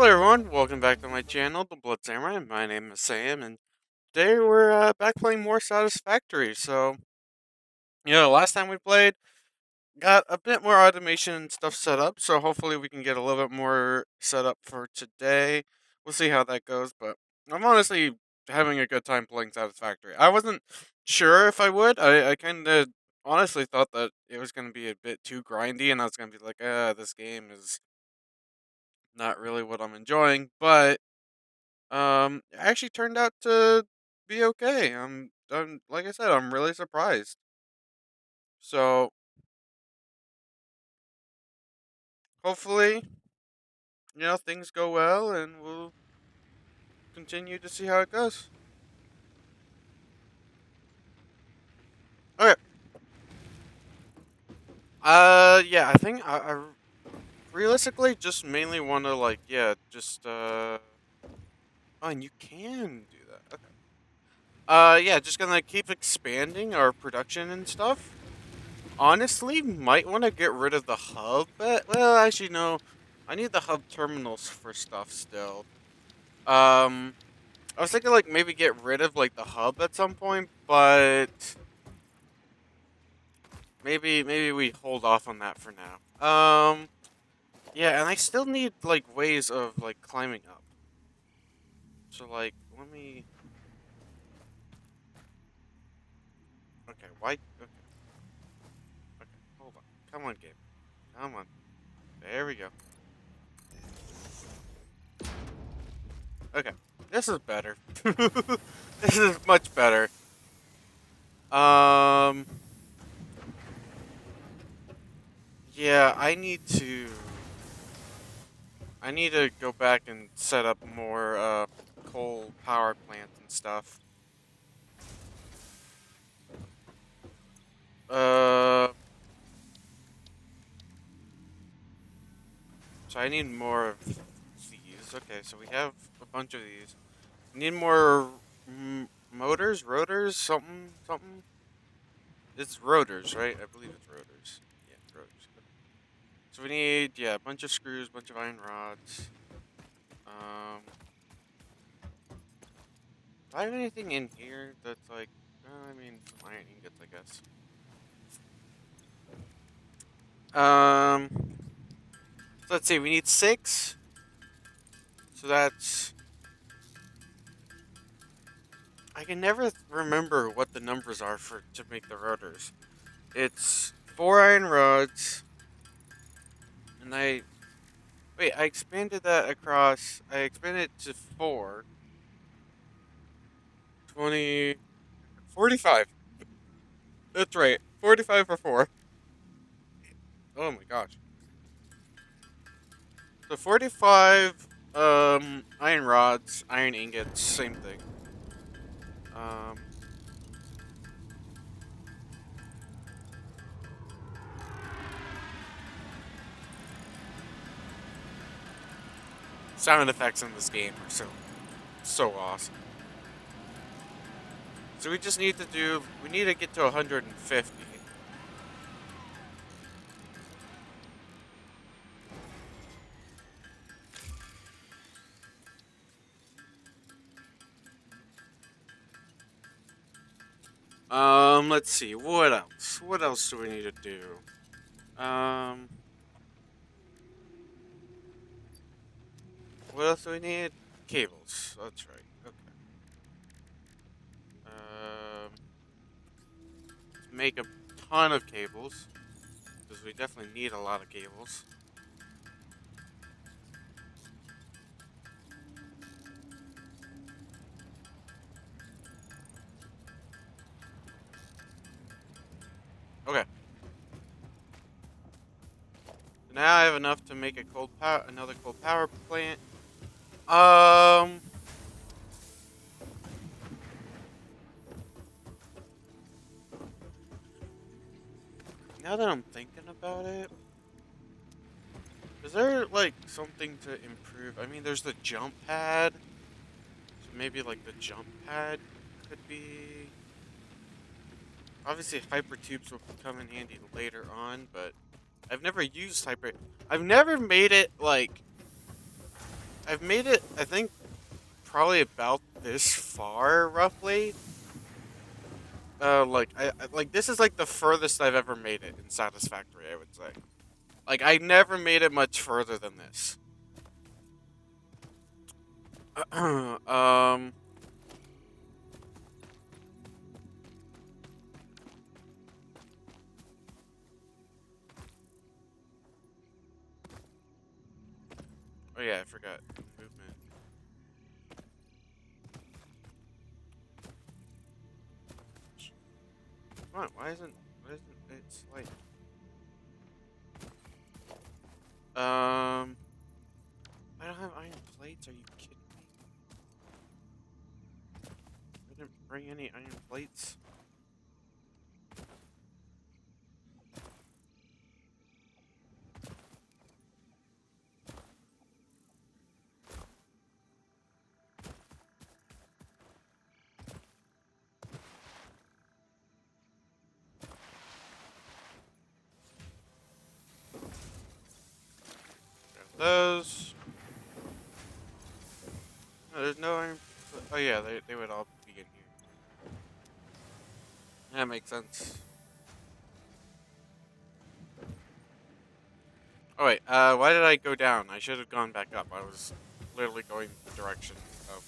Hello everyone, welcome back to my channel, The Blood Samurai. My name is Sam, and today we're back playing more Satisfactory. So, last time we played, got a bit more automation and stuff set up, so hopefully we can get a little bit more set up for today. We'll see how that goes, but I'm honestly having a good time playing Satisfactory. I wasn't sure if I would. I kind of honestly thought that it was going to be a bit too grindy, and I was going to be like, this game is not really what I'm enjoying, but it actually turned out to be okay. I'm like I said, I'm really surprised. So hopefully, things go well, and we'll continue to see how it goes. Okay. Yeah, I think I realistically just mainly want to just Oh, and you can do that. Okay. Yeah, just gonna keep expanding our production and stuff. Honestly, might want to get rid of the hub. But, well, actually, no. I need the hub terminals for stuff still. Um, I was thinking like maybe get rid of like the hub at some point, but maybe we hold off on that for now. Yeah, and I still need like ways of like climbing up. So like, let me. Okay, why? Okay, okay, hold on. Come on, game. Come on. There we go. Okay, this is better. This is much better. Um, yeah, I need to go back and set up more coal power plants and stuff. Uh, so I need more of these. Okay, so we have a bunch of these. We need more motors, rotors, something. It's rotors, right? I believe it's rotors. Yeah, rotors. Okay. So we need, yeah, a bunch of screws, bunch of iron rods. Um, do I have anything in here that's like, I mean, some iron ingots, I guess. Um, so let's see, we need six. So that's, I can never remember what the numbers are for to make the rotors. It's four iron rods, and I expanded that across. I expanded it to 20, 45. That's right, 45 for four. Oh my gosh. So 45 iron rods, iron ingots, same thing. Um, Sound effects in this game are so awesome. So we need to get to 150. Let's see. What else? What else do we need to do? Um, what else do we need? Cables. That's right. Okay. Let's make a ton of cables because we definitely need a lot of cables. Okay. So now I have enough to make another coal power plant. Um, Now that I'm thinking about it, is there like something to improve? I mean, there's the jump pad. So maybe like the jump pad could be. Obviously, hyper tubes will come in handy later on, but I've never used hyper. I've never made it like. I've made it, I think, probably about this far, roughly. Like this is like the furthest I've ever made it in Satisfactory, I would say. Like I never made it much further than this. um. Oh yeah, I forgot movement. Come on, why isn't it like I don't have iron plates. Are you kidding me? I didn't bring any iron plates. Got those. No, there's no iron. Oh yeah, they would all be in here. That makes sense. Oh wait, why did I go down? I should have gone back up. I was literally going the direction of.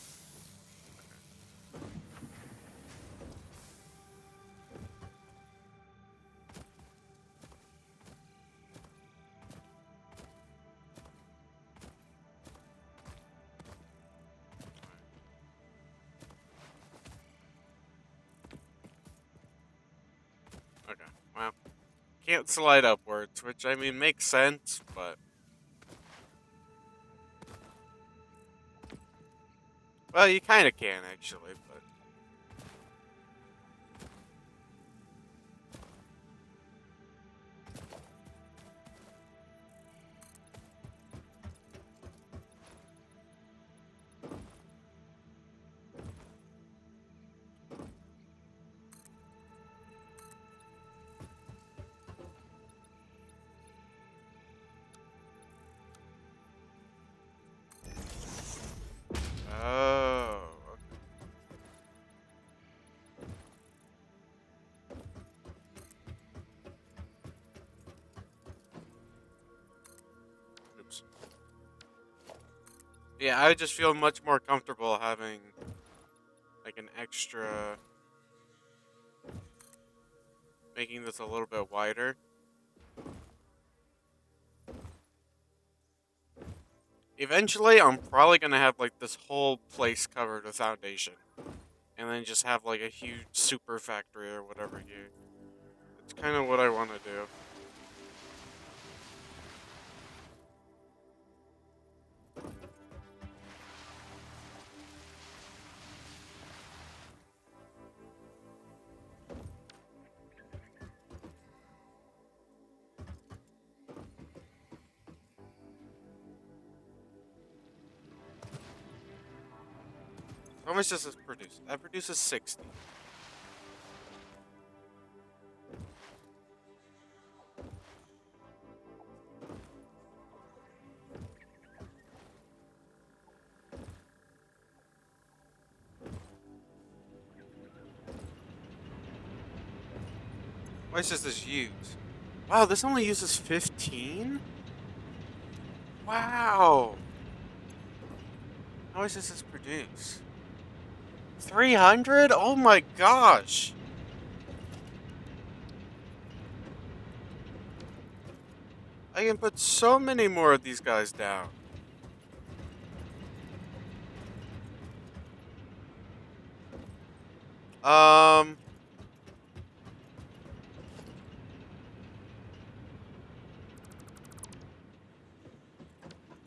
Okay, well, can't slide upwards, which I mean makes sense, but well, you kind of can actually, but oh, okay. Oops. Yeah, I just feel much more comfortable having like an extra, making this a little bit wider. Eventually, I'm probably gonna have like this whole place covered with foundation, and then just have like a huge super factory or whatever here. It's kind of what I want to do. How much does this produce? That produces 60. How much does this use? Wow, this only uses 15? Wow. How much does this produce? 300? Oh my gosh. I can put so many more of these guys down. Um,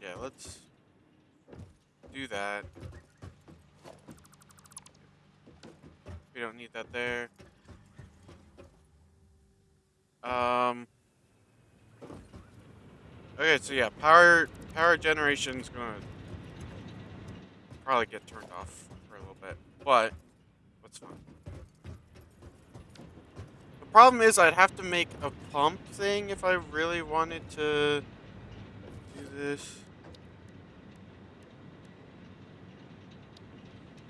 yeah, let's do that. We don't need that there. Um, okay, so yeah, power generation's gonna probably get turned off for a little bit, but that's fine. The problem is I'd have to make a pump thing if I really wanted to do this.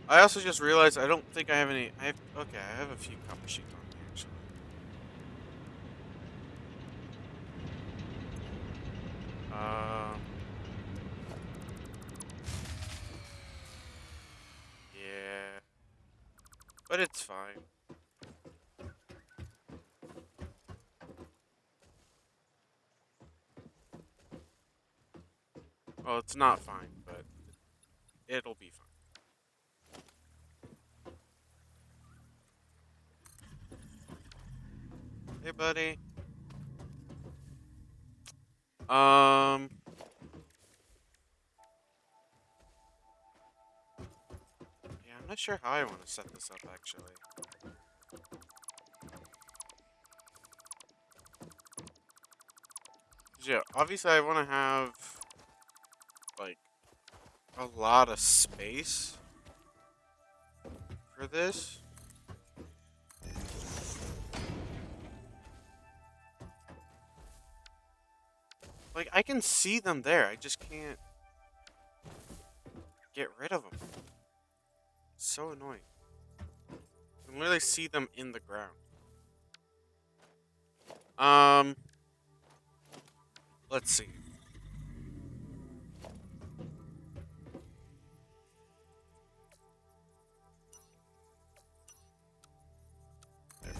I also just realized I don't think I have any. I have okay. I have a few copper sheets on me actually. Um, yeah, but it's fine. Well, it's not fine, but it'll be fine. Hey, buddy. Um, yeah, I'm not sure how I want to set this up actually. Yeah, obviously I want to have like a lot of space for this. Like I can see them there. I just can't get rid of them. It's so annoying. I can literally see them in the ground. Um, let's see. There.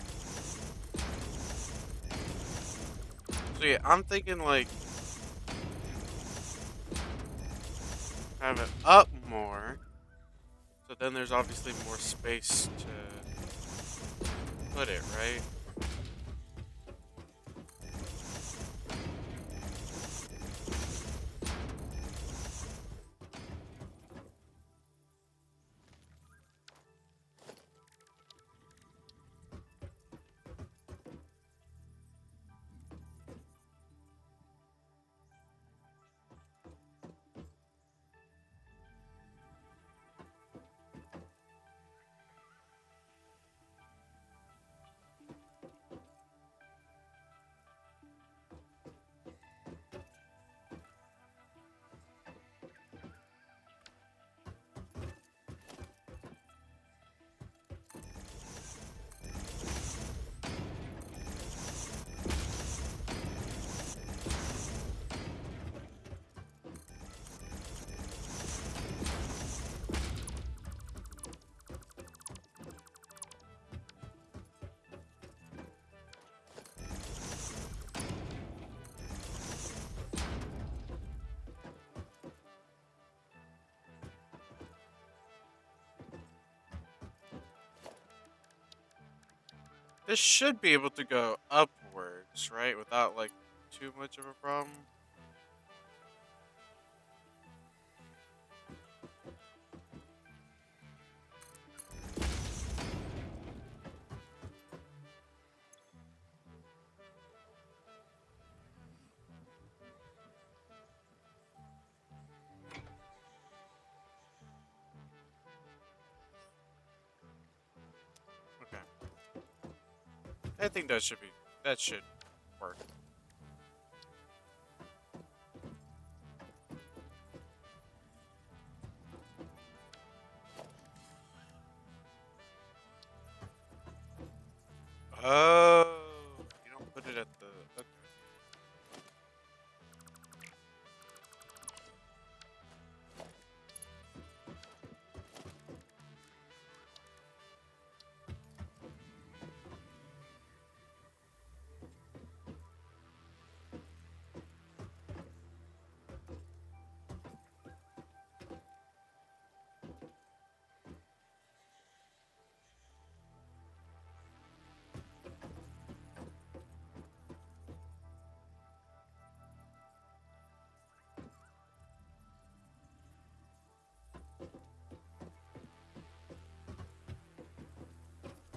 So yeah, I'm thinking like have it up more. So then there's obviously more space to put it, right? This should be able to go upwards, right? Without like too much of a problem. Okay. I think that should work. Oh, you don't put it at the okay.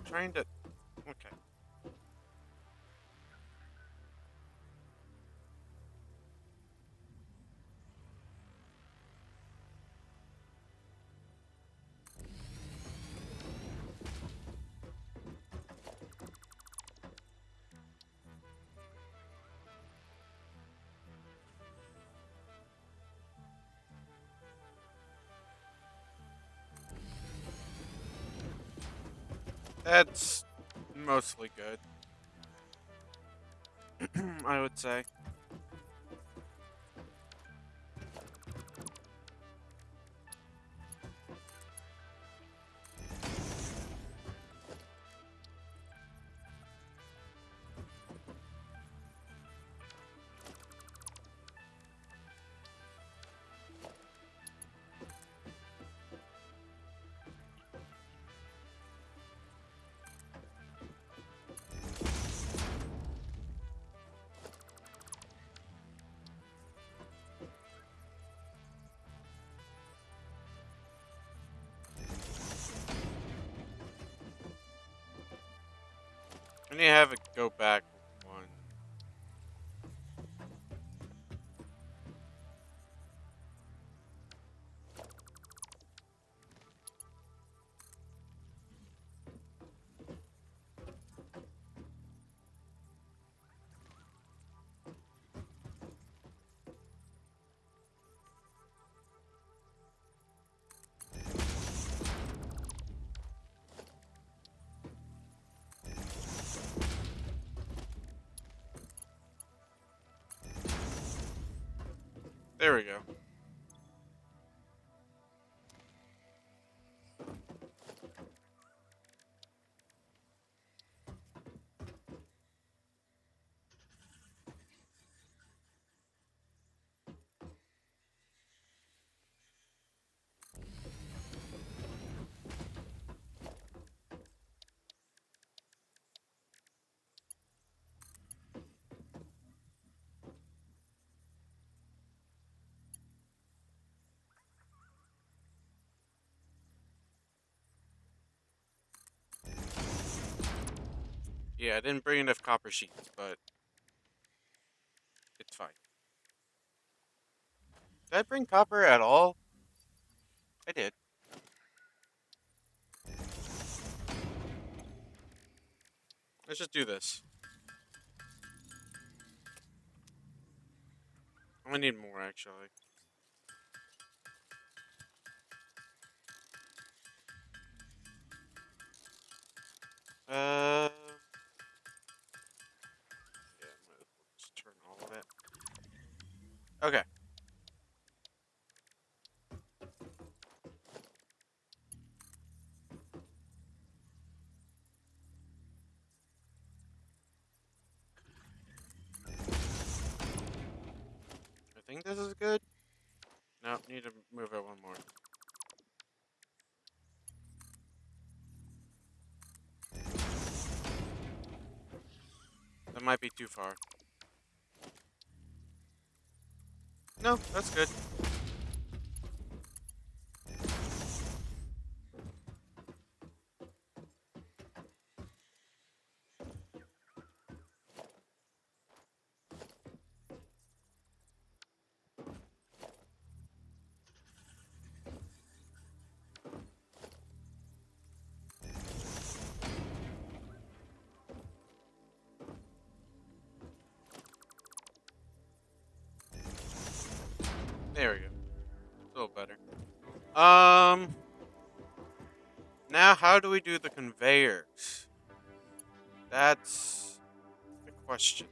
Trying to okay. That's mostly good, I would say. I need to have it go back one. There we go. Yeah, I didn't bring enough copper sheets, but it's fine. Did I bring copper at all? I did. Let's just do this. I'm gonna need more, actually. Uh, yeah, might as well just turn all of it. Okay. I think this is good. No, need to move it one more. That might be too far. No, that's good. There we go. A little better. Um, now how do we do the conveyors? That's the question.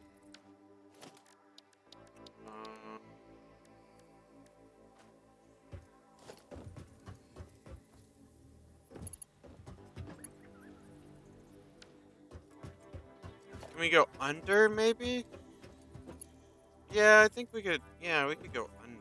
Um, can we go under, maybe? Yeah, I think we could. Yeah, we could go under.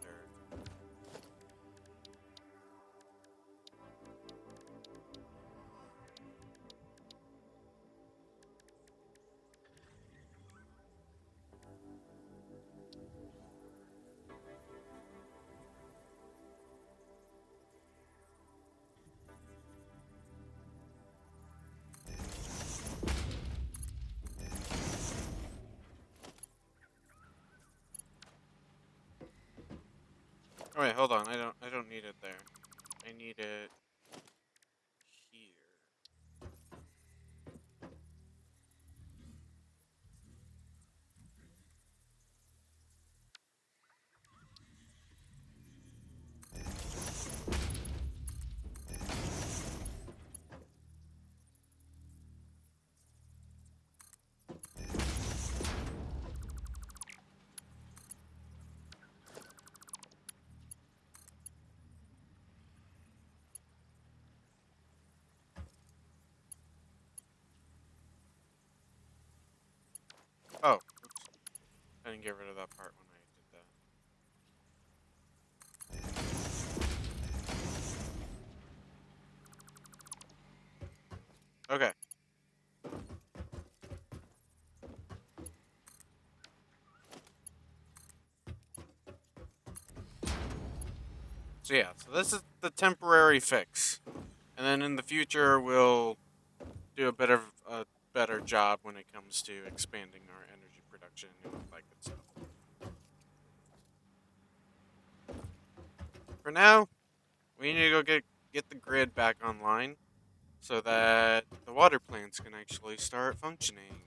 Oh wait, hold on. I don't need it there. I need it here. get rid of that part when I did that. Okay. So yeah, so this is the temporary fix, and then in the future we'll do a bit of a better job when it comes to expanding our energy production and all that good stuff. For now, we need to go get the grid back online so that the water plants can actually start functioning.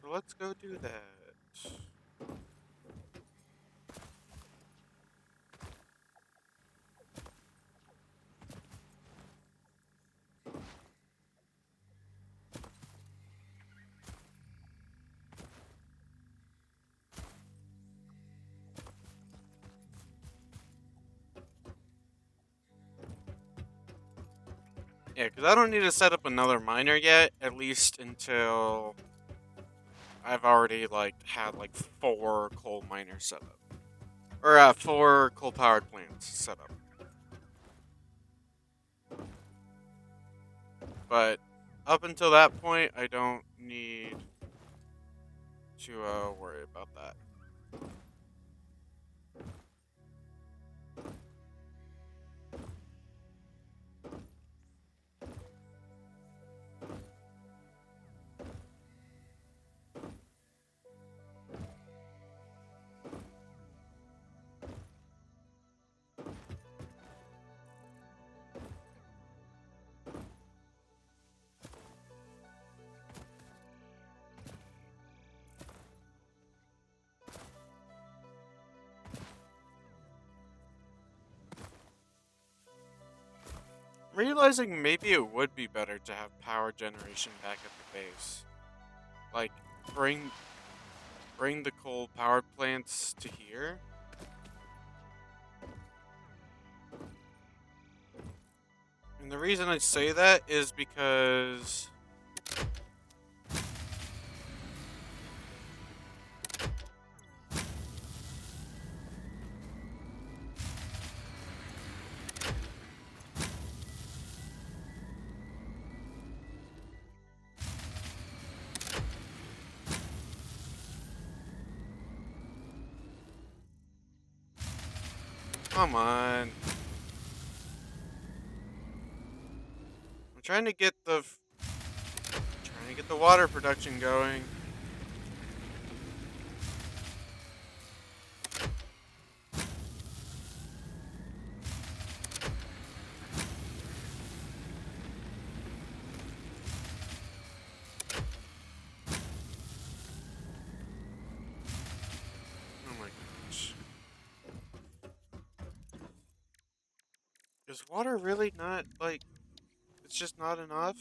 So let's go do that. Yeah, because I don't need to set up another miner yet, at least until I've already had like 4 coal miners set up. Or 4 coal-powered plants set up. But up until that point, I don't need to worry about that. I'm realizing maybe it would be better to have power generation back at the base. Like, bring bring the coal powered plants to here. And the reason I say that is because come on. I'm trying to get the water production going. Oh my gosh. Is water really not it's just not enough?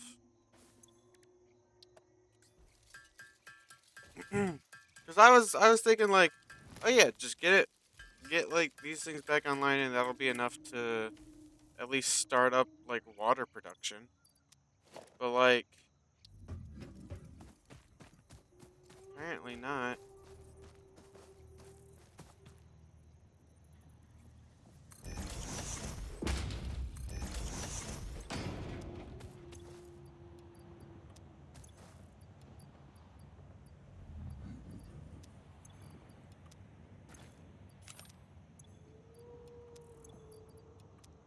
Cuz I was thinking like, oh yeah, just get like these things back online and that'll be enough to at least start up like water production. But like apparently not.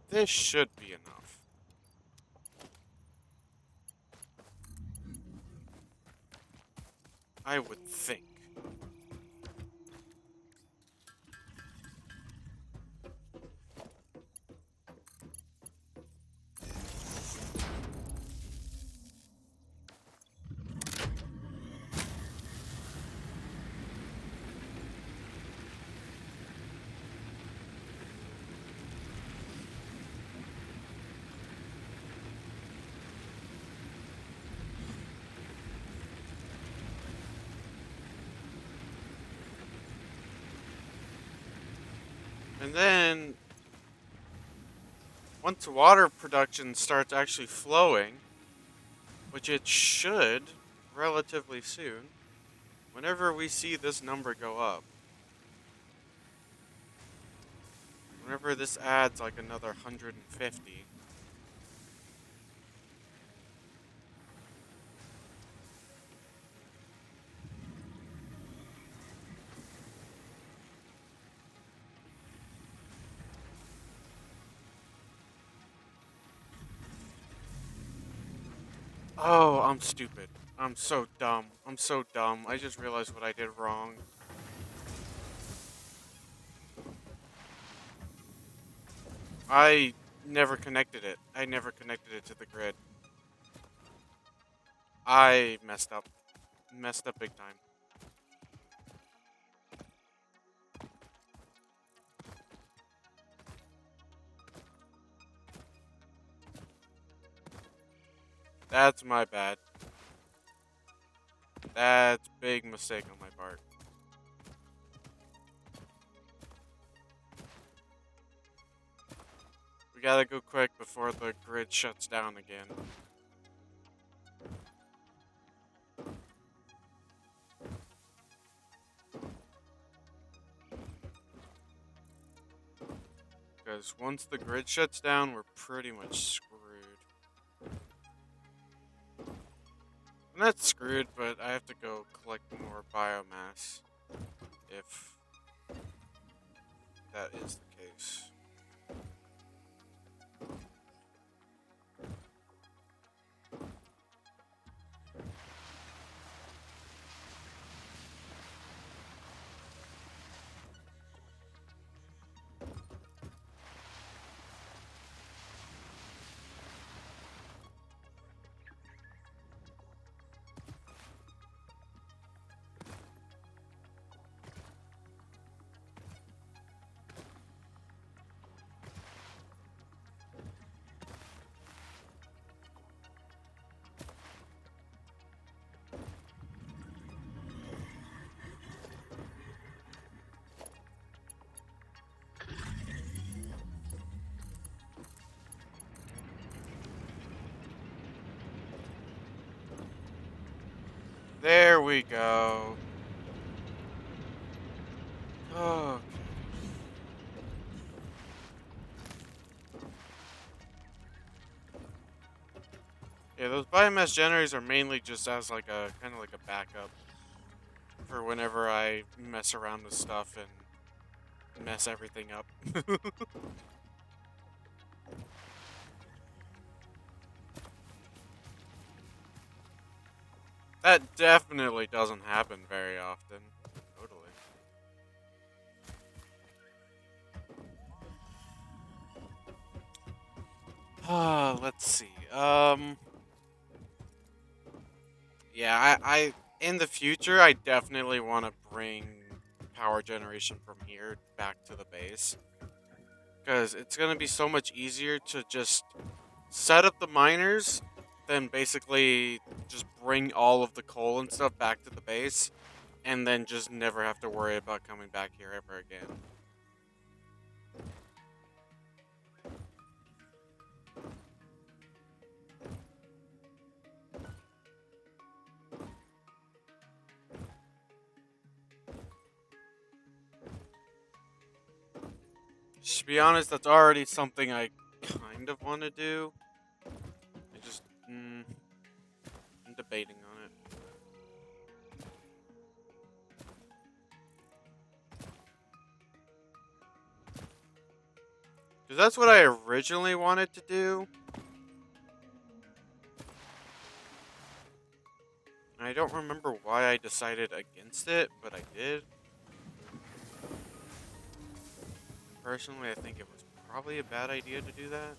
This should be enough. I would think. And then once water production starts actually flowing, which it should relatively soon, whenever we see this number go up, whenever this adds like another 150, oh, I'm stupid. I'm so dumb. I'm so dumb. I just realized what I did wrong. I never connected it. I never connected it to the grid. I messed up. Messed up big time. That's my bad. That's big mistake on my part. We gotta go quick before the grid shuts down again. Because once the grid shuts down, we're pretty much screwed. I'm not screwed, but I have to go collect more biomass if that is the case. There we go. Okay. Yeah, those biomass generators are mainly just as like a kind of like a backup for whenever I mess around with stuff and mess everything up. That definitely doesn't happen very often. Totally. Let's see. Yeah, I in the future I definitely want to bring power generation from here back to the base because it's gonna be so much easier to just set up the miners, then basically just bring all of the coal and stuff back to the base, and then just never have to worry about coming back here ever again. To be honest, that's already something I kind of want to do. I just, I'm debating on it. Because that's what I originally wanted to do. And I don't remember why I decided against it, but I did. Personally, I think it was probably a bad idea to do that.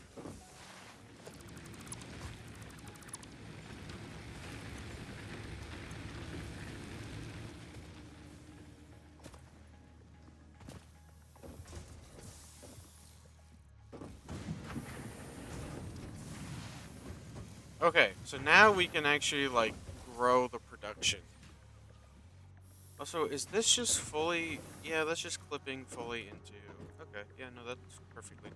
Okay, so now we can actually, like, grow the production. Also, is this just fully... Yeah, that's just clipping fully into... Okay, yeah, no, that's perfectly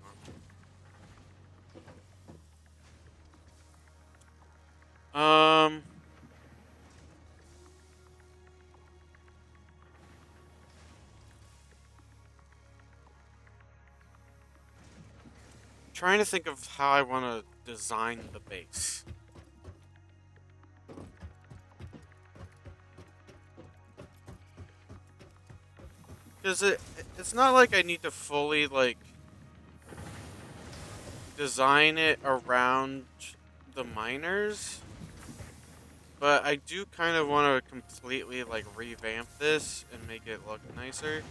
normal. Um... trying to think of how I want to design the base. Because it's not like I need to fully, like, design it around the miners. But I do kind of want to completely, like, revamp this and make it look nicer.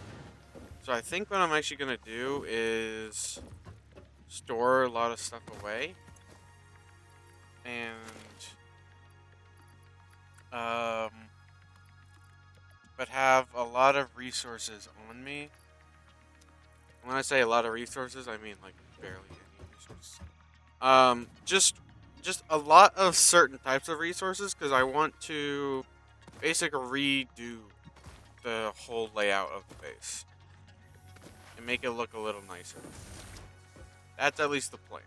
So I think what I'm actually going to do is store a lot of stuff away. And, um, but have a lot of resources on me. When I say a lot of resources, I mean, like, barely any resources. Just a lot of certain types of resources, because I want to basically redo the whole layout of the base and make it look a little nicer. That's at least the plan.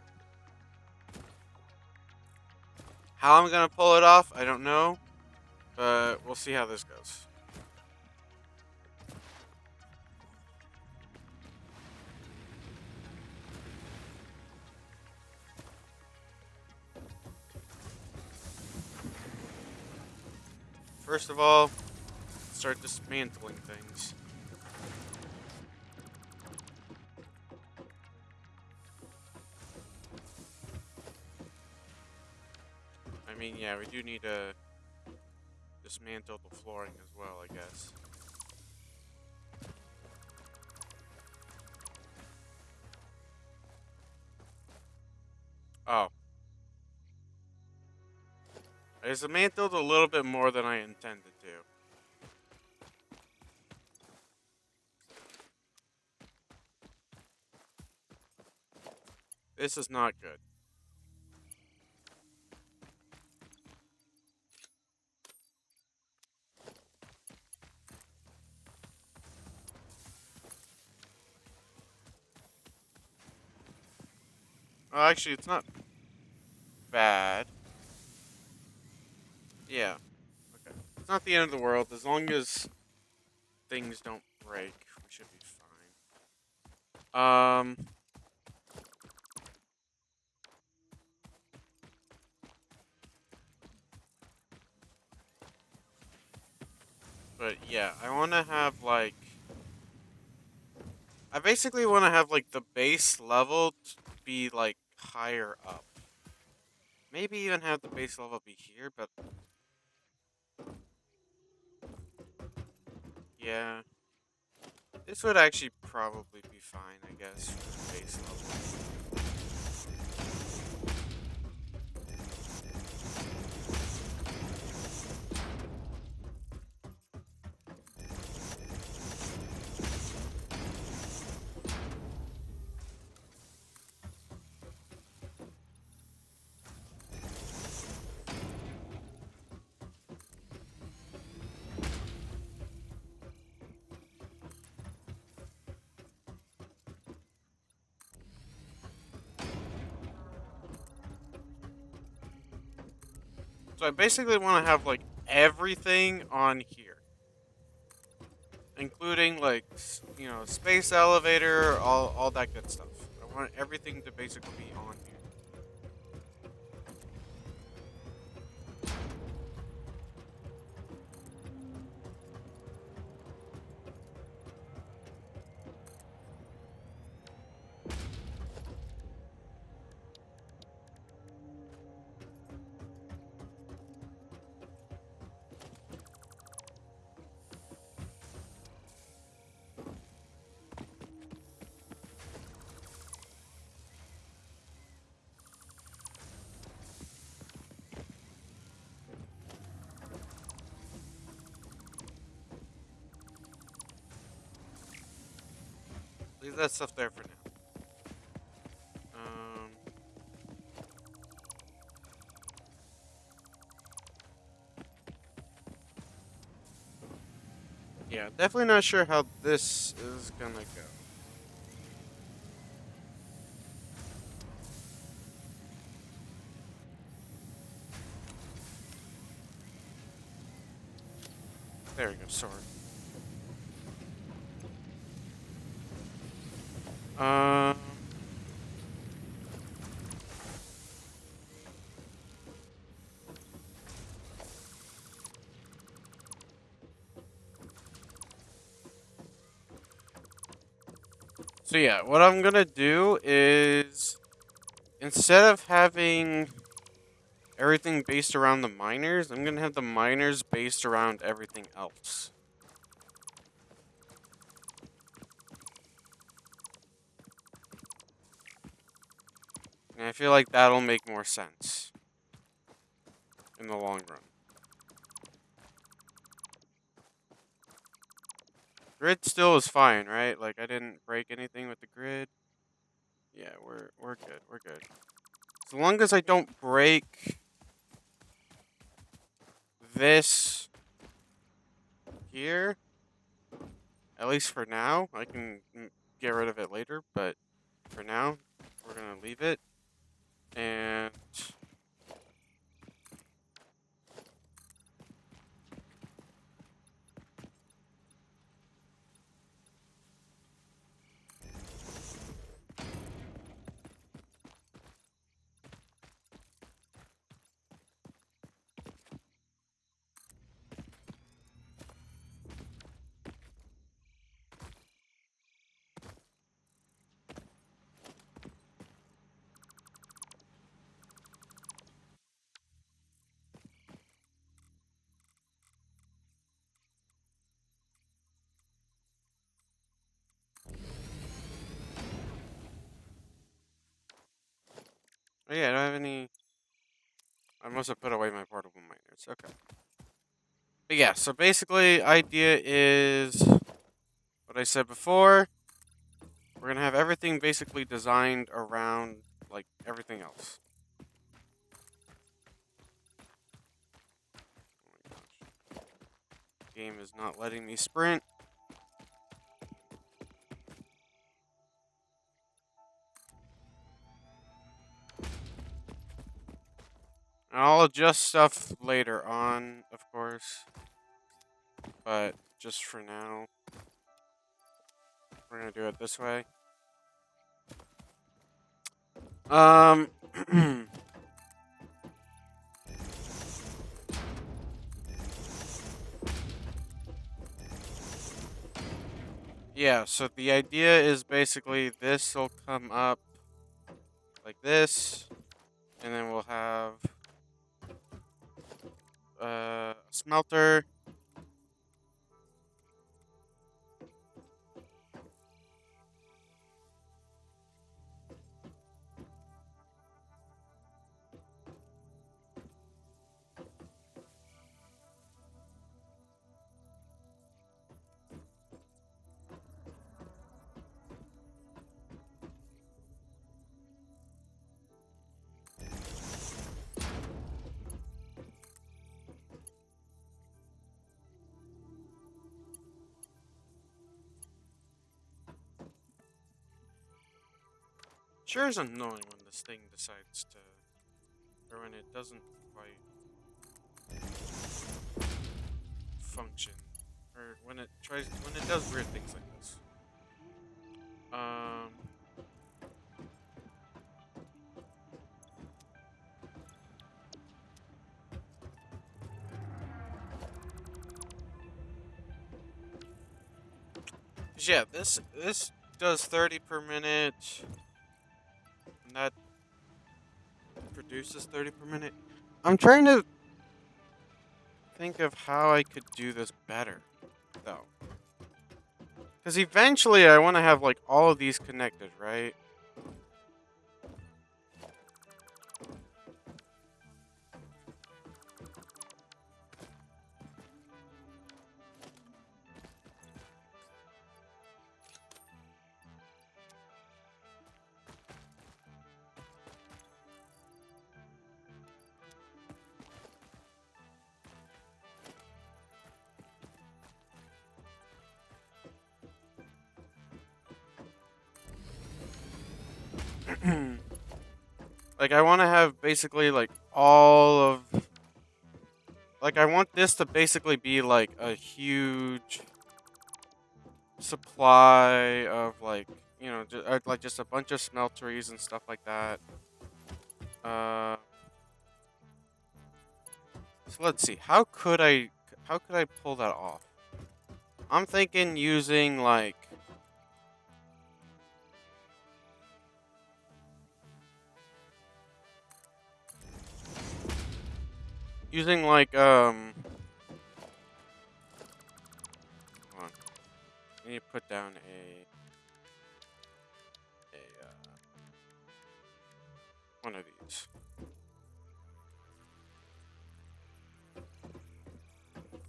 How I'm gonna pull it off, I don't know, but we'll see how this goes. First of all, start dismantling things. I mean, yeah, we do need to dismantle the flooring as well, I guess. Oh. I dismantled a little bit more than I intended to. This is not good. Well, actually, it's not bad. Yeah. Okay. It's not the end of the world. As long as things don't break, we should be fine. But yeah, I want to have, like, I basically want to have, like, the base level be, like, higher up. Maybe even have the base level be here, but yeah. This would actually probably be fine, I guess, for the base level. So I basically want to have, like, everything on here, including, like, space elevator, all that good stuff. I want everything to basically be on here. Leave that stuff there for now. Um, yeah, definitely not sure how this is gonna go. There we go, sword. Um, So yeah, what I'm gonna do is instead of having everything based around the miners, I'm gonna have the miners based around everything else. And I feel like that'll make more sense in the long run. Grid still is fine, right? Like I didn't break anything with the grid. Yeah, we're good. We're good. As long as I don't break this here, at least for now, I can get rid of it later, but for now, we're gonna leave it. And oh yeah, I don't have any. I must have put away my portable miners. Okay. But yeah, so basically, idea is what I said before. We're gonna have everything basically designed around like everything else. Oh my gosh. Game is not letting me sprint. And I'll adjust stuff later on, of course. But just for now, we're gonna do it this way. Um Yeah, so the idea is basically this will come up like this, and then we'll have a smelter. Sure is annoying when this thing decides to, or when it doesn't quite function, or when it does weird things like this. Um, 'cause yeah, this does 30 per minute, and that produces 30 per minute. I'm trying to think of how I could do this better, though. Because eventually I want to have, like, all of these connected, right? Like, I want to have basically, like, all of... Like, I want this to basically be, like, a huge supply of, like, like, just a bunch of smelteries and stuff like that. Uh... So let's see. How could I pull that off? I'm thinking using like using like hold on. I need to put down a one of these.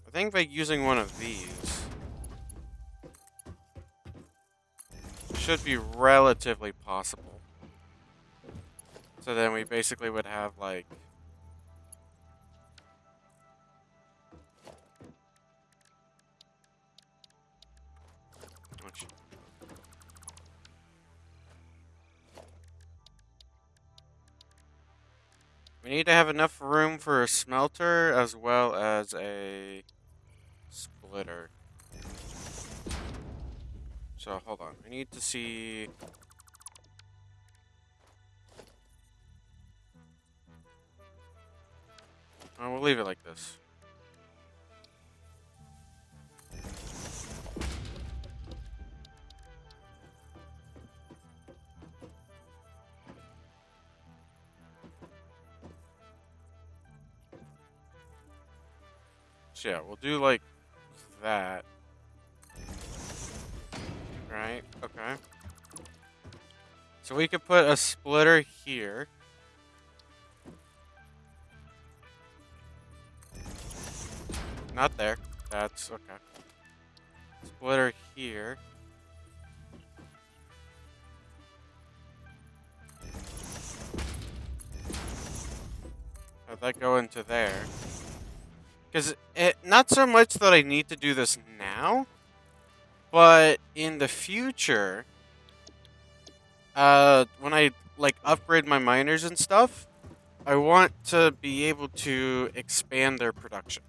I think by using one of these should be relatively possible. So then we basically would have like which, we need to have enough room for a smelter as well as a splitter. So hold on. I need to see. Oh, we'll leave it like this. So yeah, we'll do like that. Right? Okay. So we could put a splitter here. Not there. That's okay. Splitter here. Have that go into there. Because it not so much that I need to do this now, but in the future, when I like upgrade my miners and stuff, I want to be able to expand their production.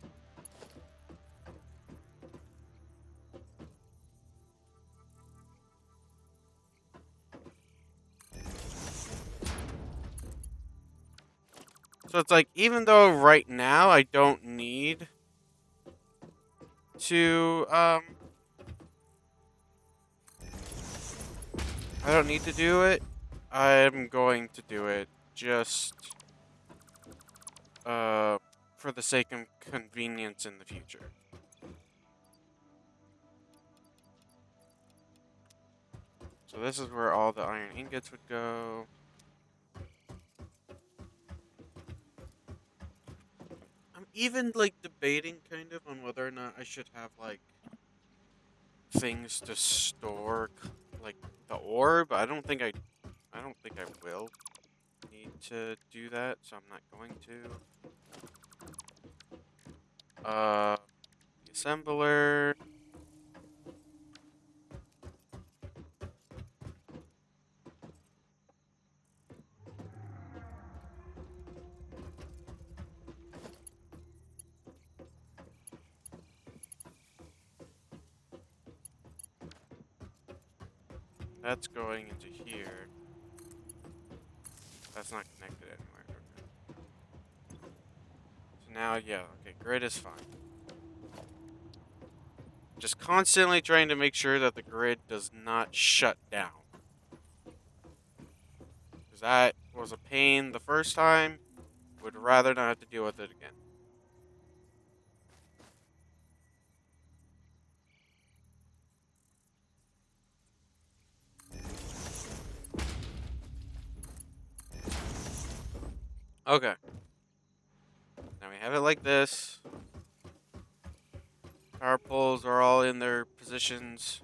So it's like, even though right now I don't need to, I don't need to do it, I'm going to do it just, for the sake of convenience in the future. So this is where all the iron ingots would go. I'm even, like, debating, kind of, on whether or not I should have, like, things to store, like, the ore, but I don't think I will need to do that, so I'm not going to. The assembler. That's going into here. That's not connected anywhere. Okay. So now, yeah, okay, grid is fine. Just constantly trying to make sure that the grid does not shut down. Because that was a pain the first time. Would rather not have to deal with it again. Okay. Now we have it like this. Power poles are all in their positions.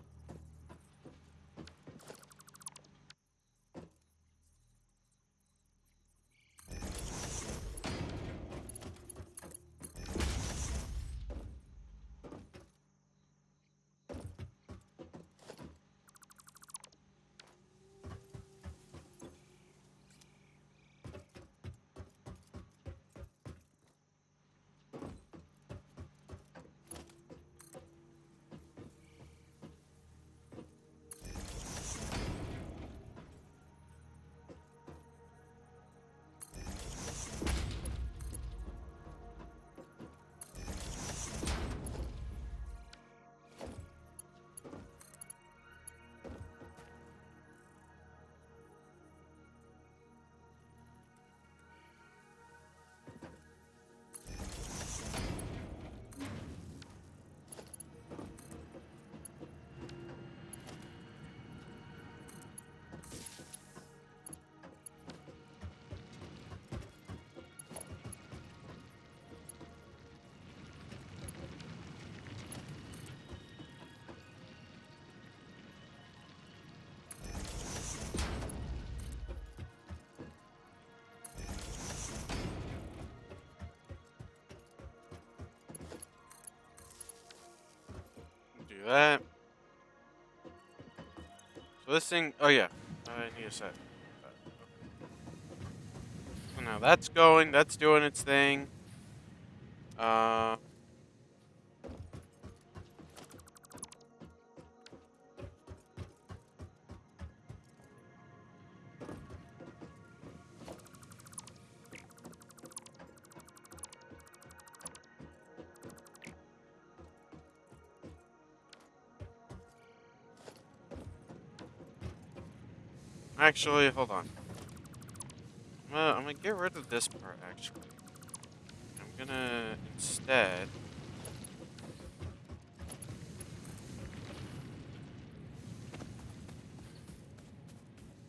that. So this thing, oh yeah, I need to set that. Okay. So now that's going, that's doing its thing. Uh, actually, hold on. I'm gonna get rid of this part, actually. I'm gonna, instead,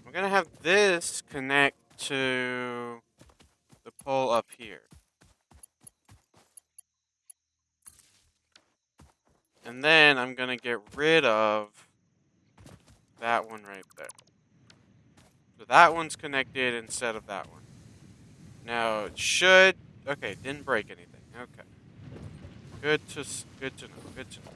I'm gonna have this connect to the pole up here. And then I'm gonna get rid of that one right there. So that one's connected instead of that one. Now it should. Okay, didn't break anything. Okay, good to know. Good to know.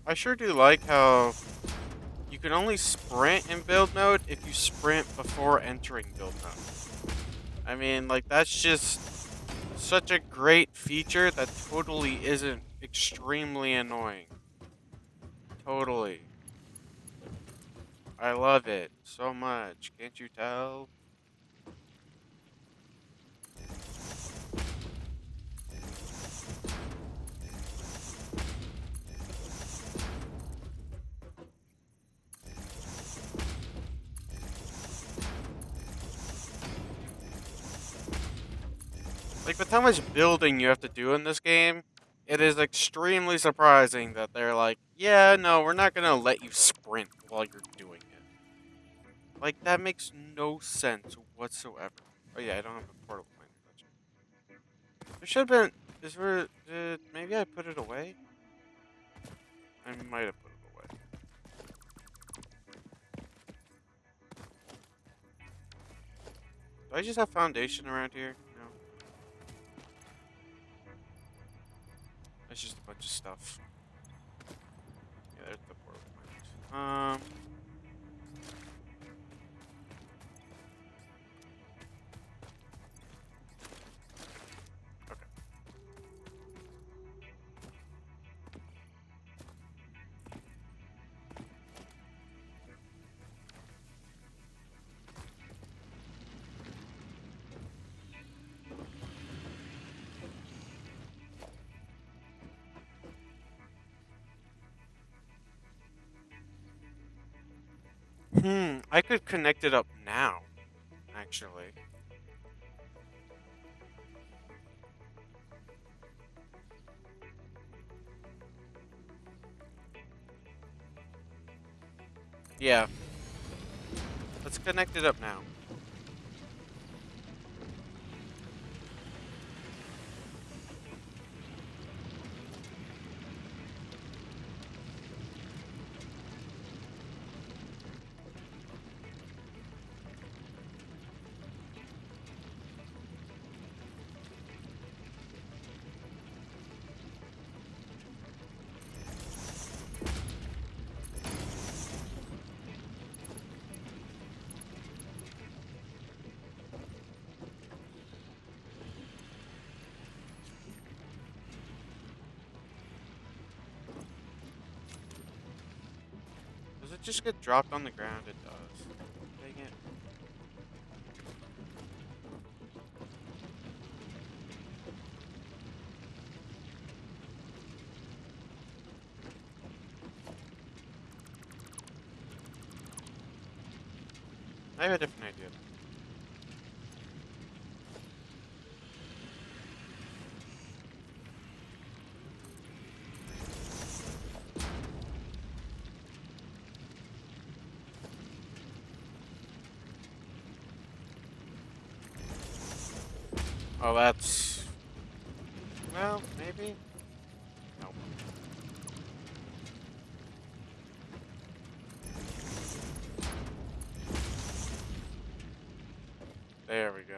I sure do like how you can only sprint in build mode if you sprint before entering build mode. I mean, like that's just such a great feature that totally isn't extremely annoying. Totally. I love it so much. Can't you tell? Like, with how much building you have to do in this game, it is extremely surprising that they're like, yeah, no, we're not gonna let you sprint while you're doing it. Like, that makes no sense whatsoever. Oh yeah, I don't have a portal point. There should have been. Is there? Maybe I put it away? I might have put it away. Do I just have foundation around here? No. It's just a bunch of stuff. Yeah, there's the portal point. Okay. I could connect it up now, actually. Yeah, let's connect it up now. Does it just get dropped on the ground? It does. Dang it. I have a different idea. Oh, that's... Well, maybe? Nope. There we go.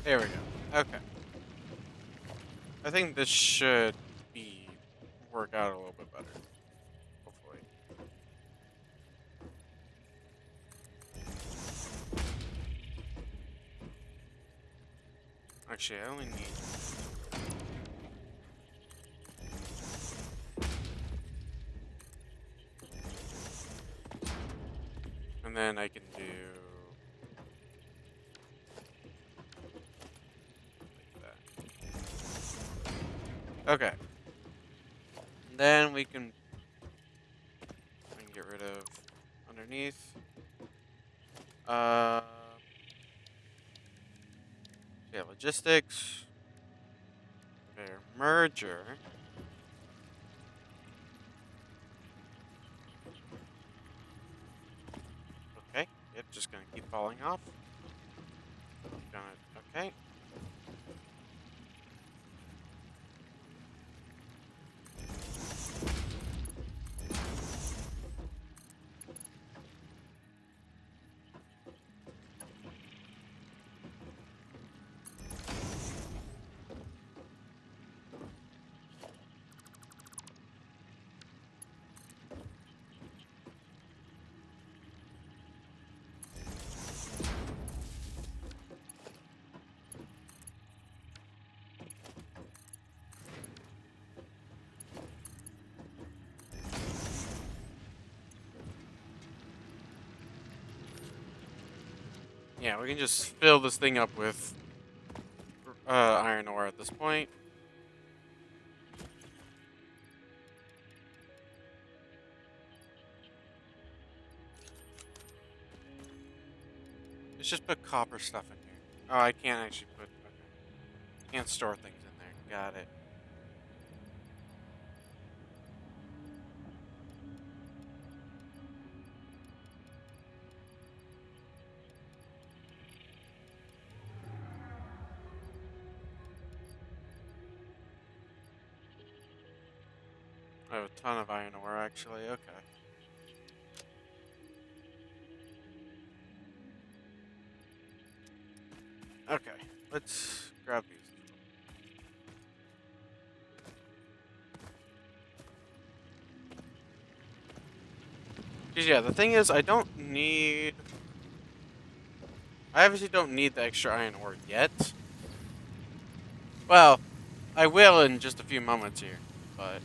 There we go. Okay. I think this should be work out a little bit better. Hopefully. Actually, I only need... And then I can do... like that. Okay. And then we can get rid of underneath. Yeah, logistics. Conveyor merger. Okay. Yep, just gonna keep falling off. Okay. Yeah, we can just fill this thing up with iron ore at this point. Let's just put copper stuff in here. Oh, I can't actually put... Okay. Can't store things in there. Got it. I have a ton of iron ore, actually. Okay. Okay. Let's grab these. 'Cause yeah, the thing is, I don't need... I obviously don't need the extra iron ore yet. Well, I will in just a few moments here, but...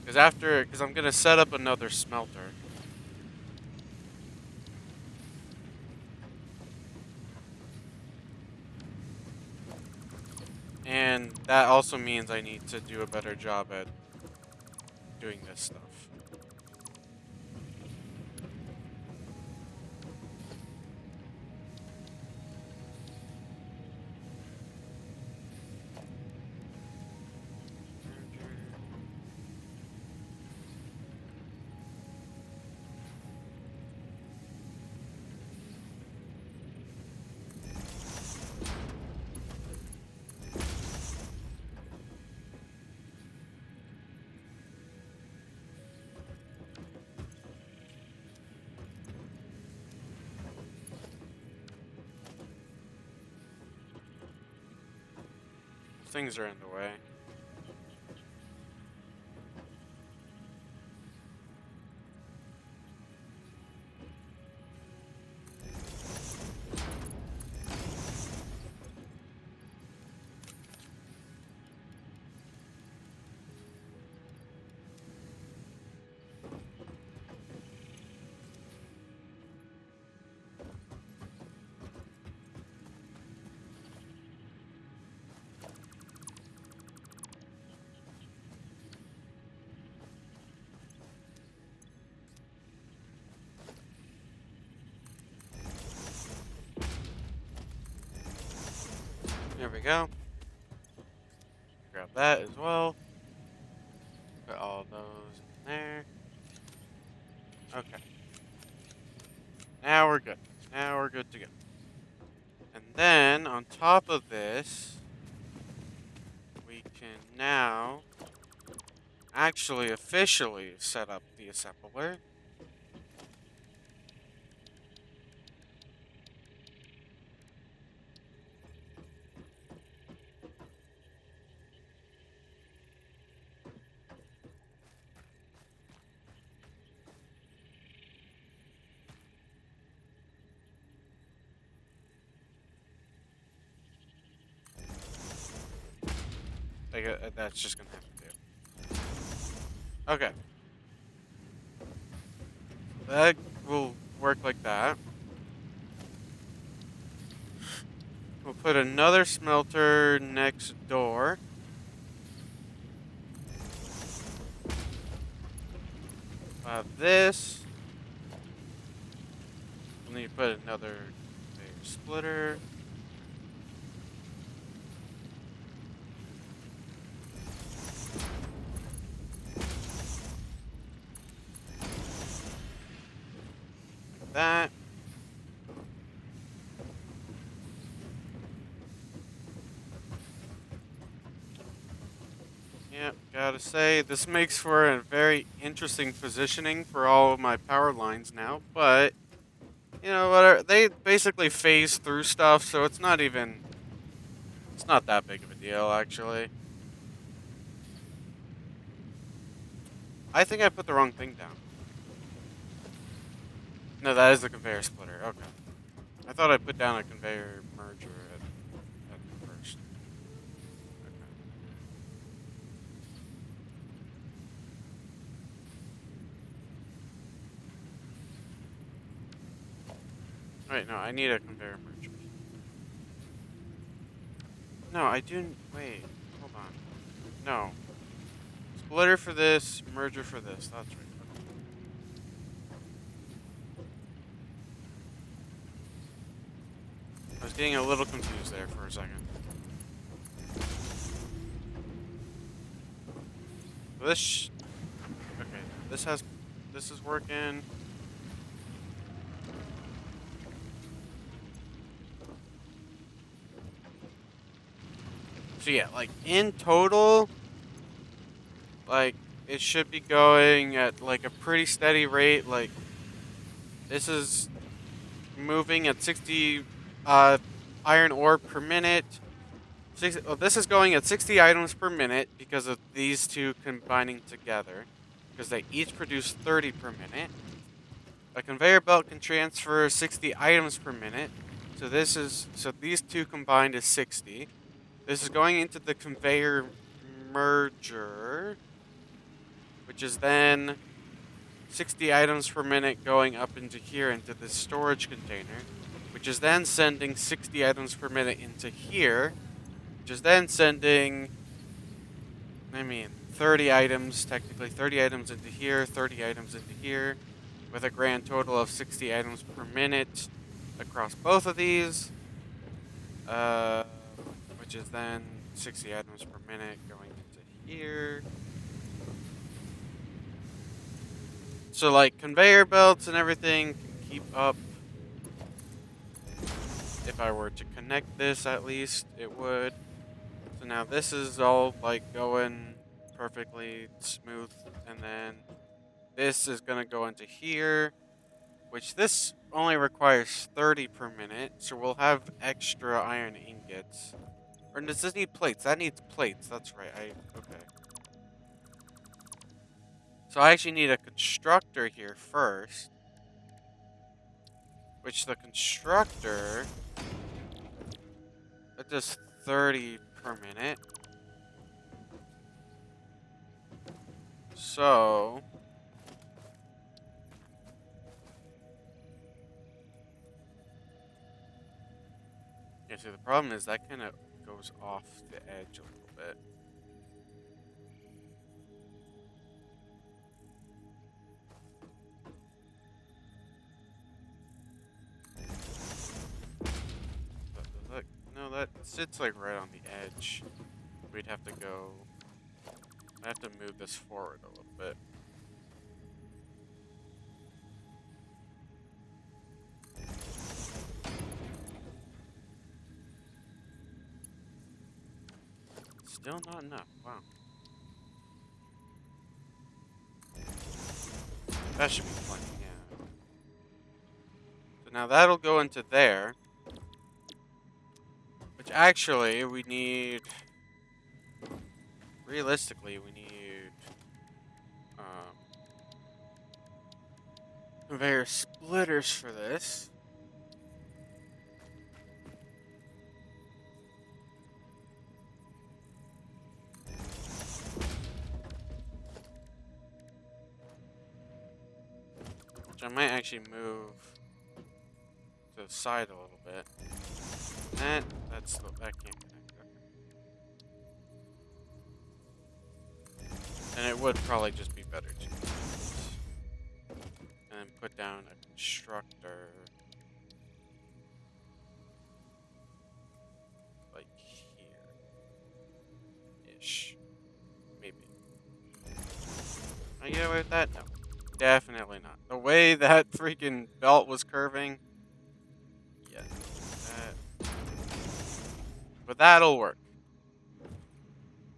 Because I'm gonna set up another smelter. And that also means I need to do a better job at doing this stuff. Things are in the way. There we go. Grab that as well. Put all those in there. Okay. Now we're good. Now we're good to go. And then on top of this, we can now actually officially set up the assembler. Like, that's just gonna have to do. Okay. That will work like that. We'll put another smelter next door. This. We'll need to put another conveyor splitter. Like that. Yep, gotta say, this makes for a very interesting positioning for all of my power lines now, but, you know, whatever. They basically phase through stuff, so it's not that big of a deal, actually. I think I put the wrong thing down. No, that is the conveyor splitter, okay. I thought I put down a conveyor merger at first. Okay. Wait, no, I need a conveyor merger. No, I do. Wait, hold on. No. Splitter for this, merger for this. That's right. I was getting a little confused there for a second. This. Okay, this is working. So yeah, like in total, like it should be going at like a pretty steady rate. Like this is moving at 60 iron ore per minute. This is going at 60 items per minute because of these two combining together, because they each produce 30 per minute. A conveyor belt can transfer 60 items per minute, so these two combined is 60. This is going into the conveyor merger, which is then 60 items per minute going up into here into this storage container, which is then sending 60 items per minute into here, which is then sending, 30 items, technically 30 items into here, 30 items into here, with a grand total of 60 items per minute across both of these, which is then 60 items per minute going into here. So, like, conveyor belts and everything can keep up. If I were to connect this, at least, it would. So now this is all, like, going perfectly smooth. And then this is going to go into here, which this only requires 30 per minute. So we'll have extra iron ingots. Or does this need plates? That needs plates. That's right. Okay. So I actually need a constructor here first. Which the constructor, that does 30 per minute. So yeah, see, the problem is that kind of goes off the edge a little bit. No, that sits like right on the edge. We'd have to go. I have to move this forward a little bit. Still not enough. Wow. That should be plenty, yeah. So now that'll go into there. Which actually, we need... Realistically, we need... Um, conveyor splitters for this. Which I might actually move to the side a little bit. That can't connect. Okay. And it would probably just be better to do that. And put down a constructor like here ish. Maybe. Can I get away with that? No. Definitely not. The way that freaking belt was curving. Yeah. But that'll work.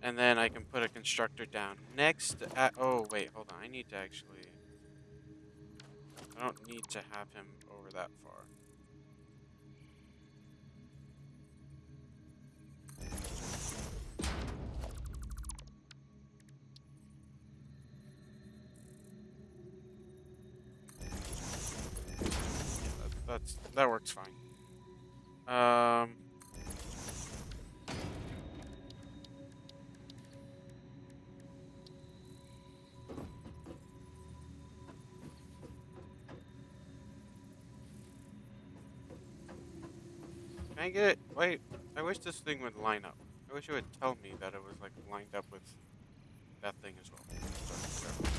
And then I can put a constructor down next to... oh, wait. Hold on. I need to actually... I don't need to have him over that far. Yeah, that works fine. Can I get it? Wait, I wish this thing would line up. I wish it would tell me that it was like lined up with that thing as well. But,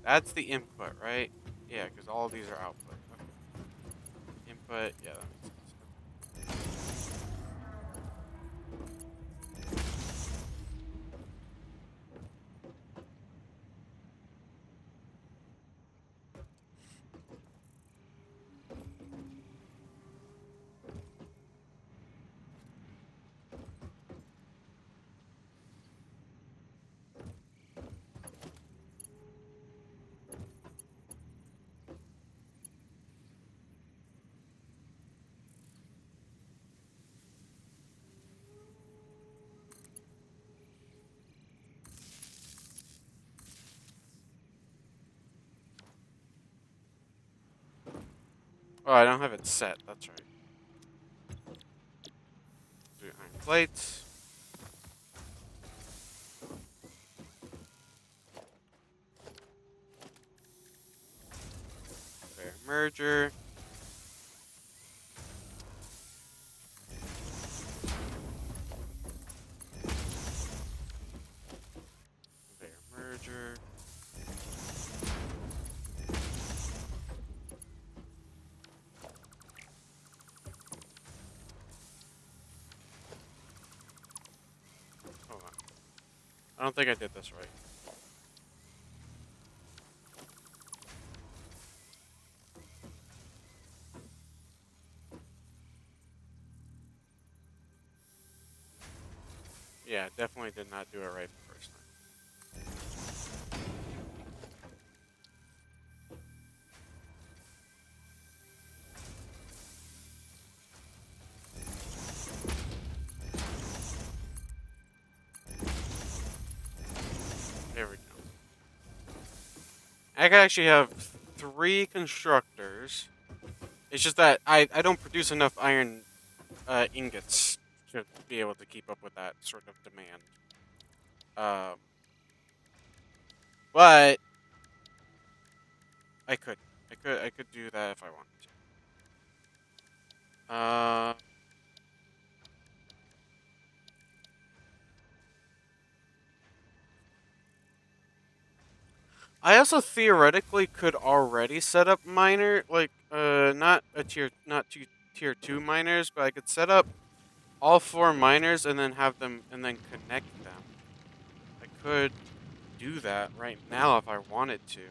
that's the input, right? Yeah, because all of these are output. Okay. Input, yeah, that makes sense. Oh, I don't have it set. That's right. Do iron plates. Conveyor merger. Conveyor merger. Hold on. I don't think I did this right. Yeah, definitely did not do it right the first time. There we go. I could actually have 3 constructors. It's just that I don't produce enough iron ingots to be able to keep up with that sort of demand. Um, but I could do that if I wanted to. I also theoretically could already set up miner, like, not tier 2 miners, but I could set up all 4 miners and then have them and then connect them. I could do that right now if I wanted to.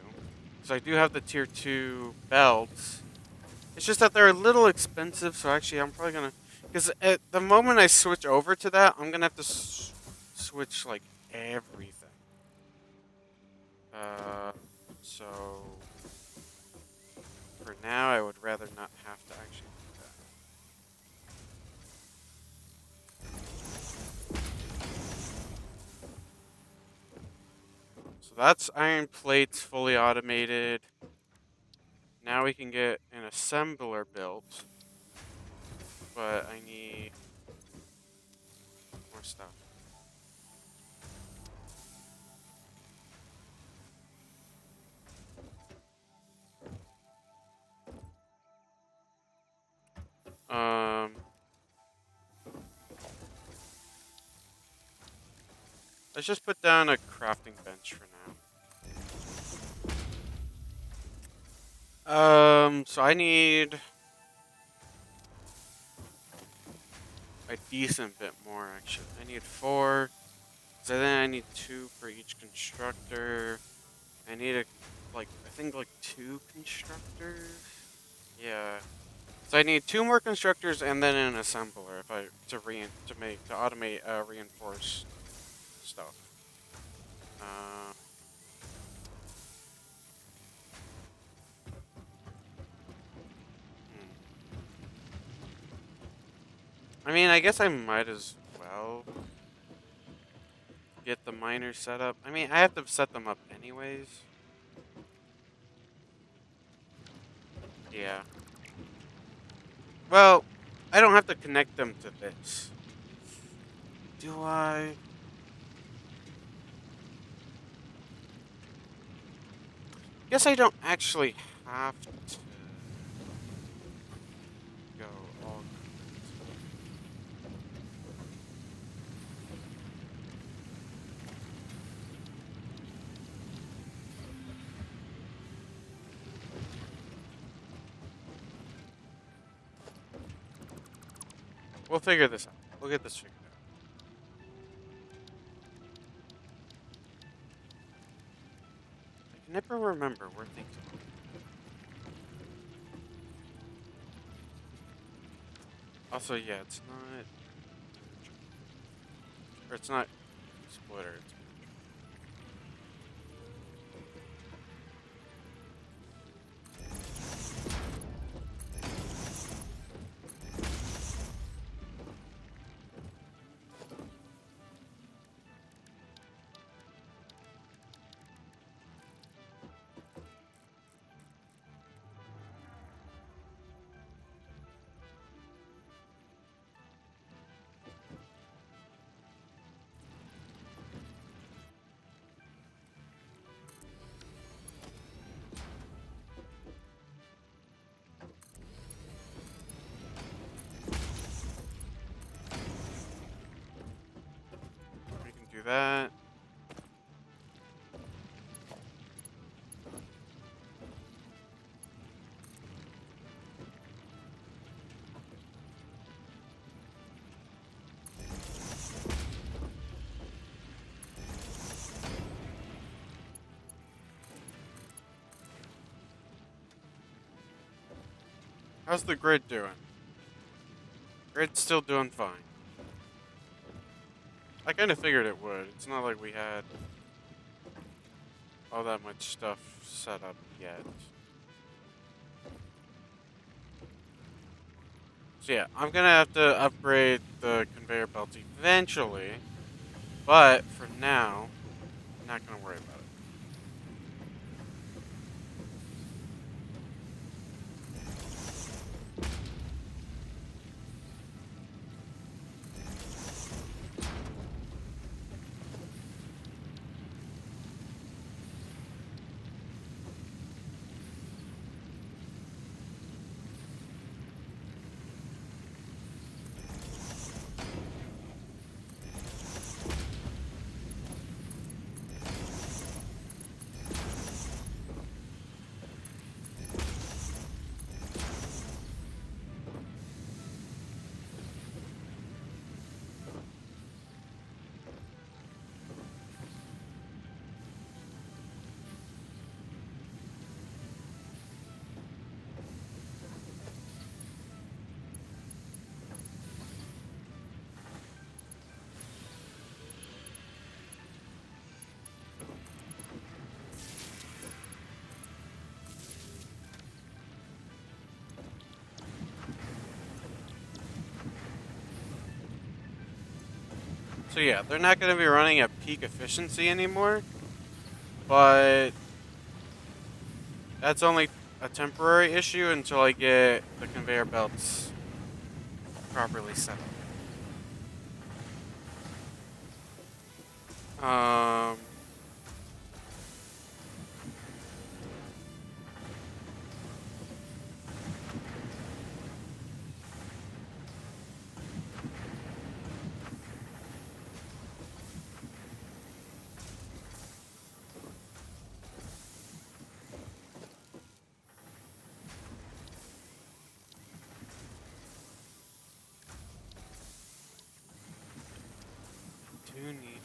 So I do have the tier 2 belts. It's just that they're a little expensive, so actually I'm probably gonna, because at the moment I switch over to that, I'm gonna have to switch like everything. Uh, so for now I would rather not have to actually do that. So that's iron plates fully automated. Now we can get an assembler built, but I need more stuff. Um, let's just put down a crafting bench for now. So I need a decent bit more actually. I need 4. So then I need 2 for each constructor. I need I think like 2 constructors. Yeah. So I need 2 more constructors and then an assembler if I to automate reinforced stuff. Uh, hmm. I mean, I guess I might as well get the miners set up. I mean, I have to set them up anyways. Yeah. Well, I don't have to connect them to this. Do I? Guess I don't actually have to go all. We'll figure this out. We'll get this figured out. I can never remember where things are. Also, yeah, it's not. Or it's not splitter. It's we can do that. How's the grid doing? Grid's still doing fine. I kind of figured it would. It's not like we had all that much stuff set up yet. So yeah, I'm gonna have to upgrade the conveyor belt eventually, but for now, I'm not gonna worry about it. So yeah, they're not going to be running at peak efficiency anymore, but that's only a temporary issue until I get the conveyor belts properly set up. 2 need.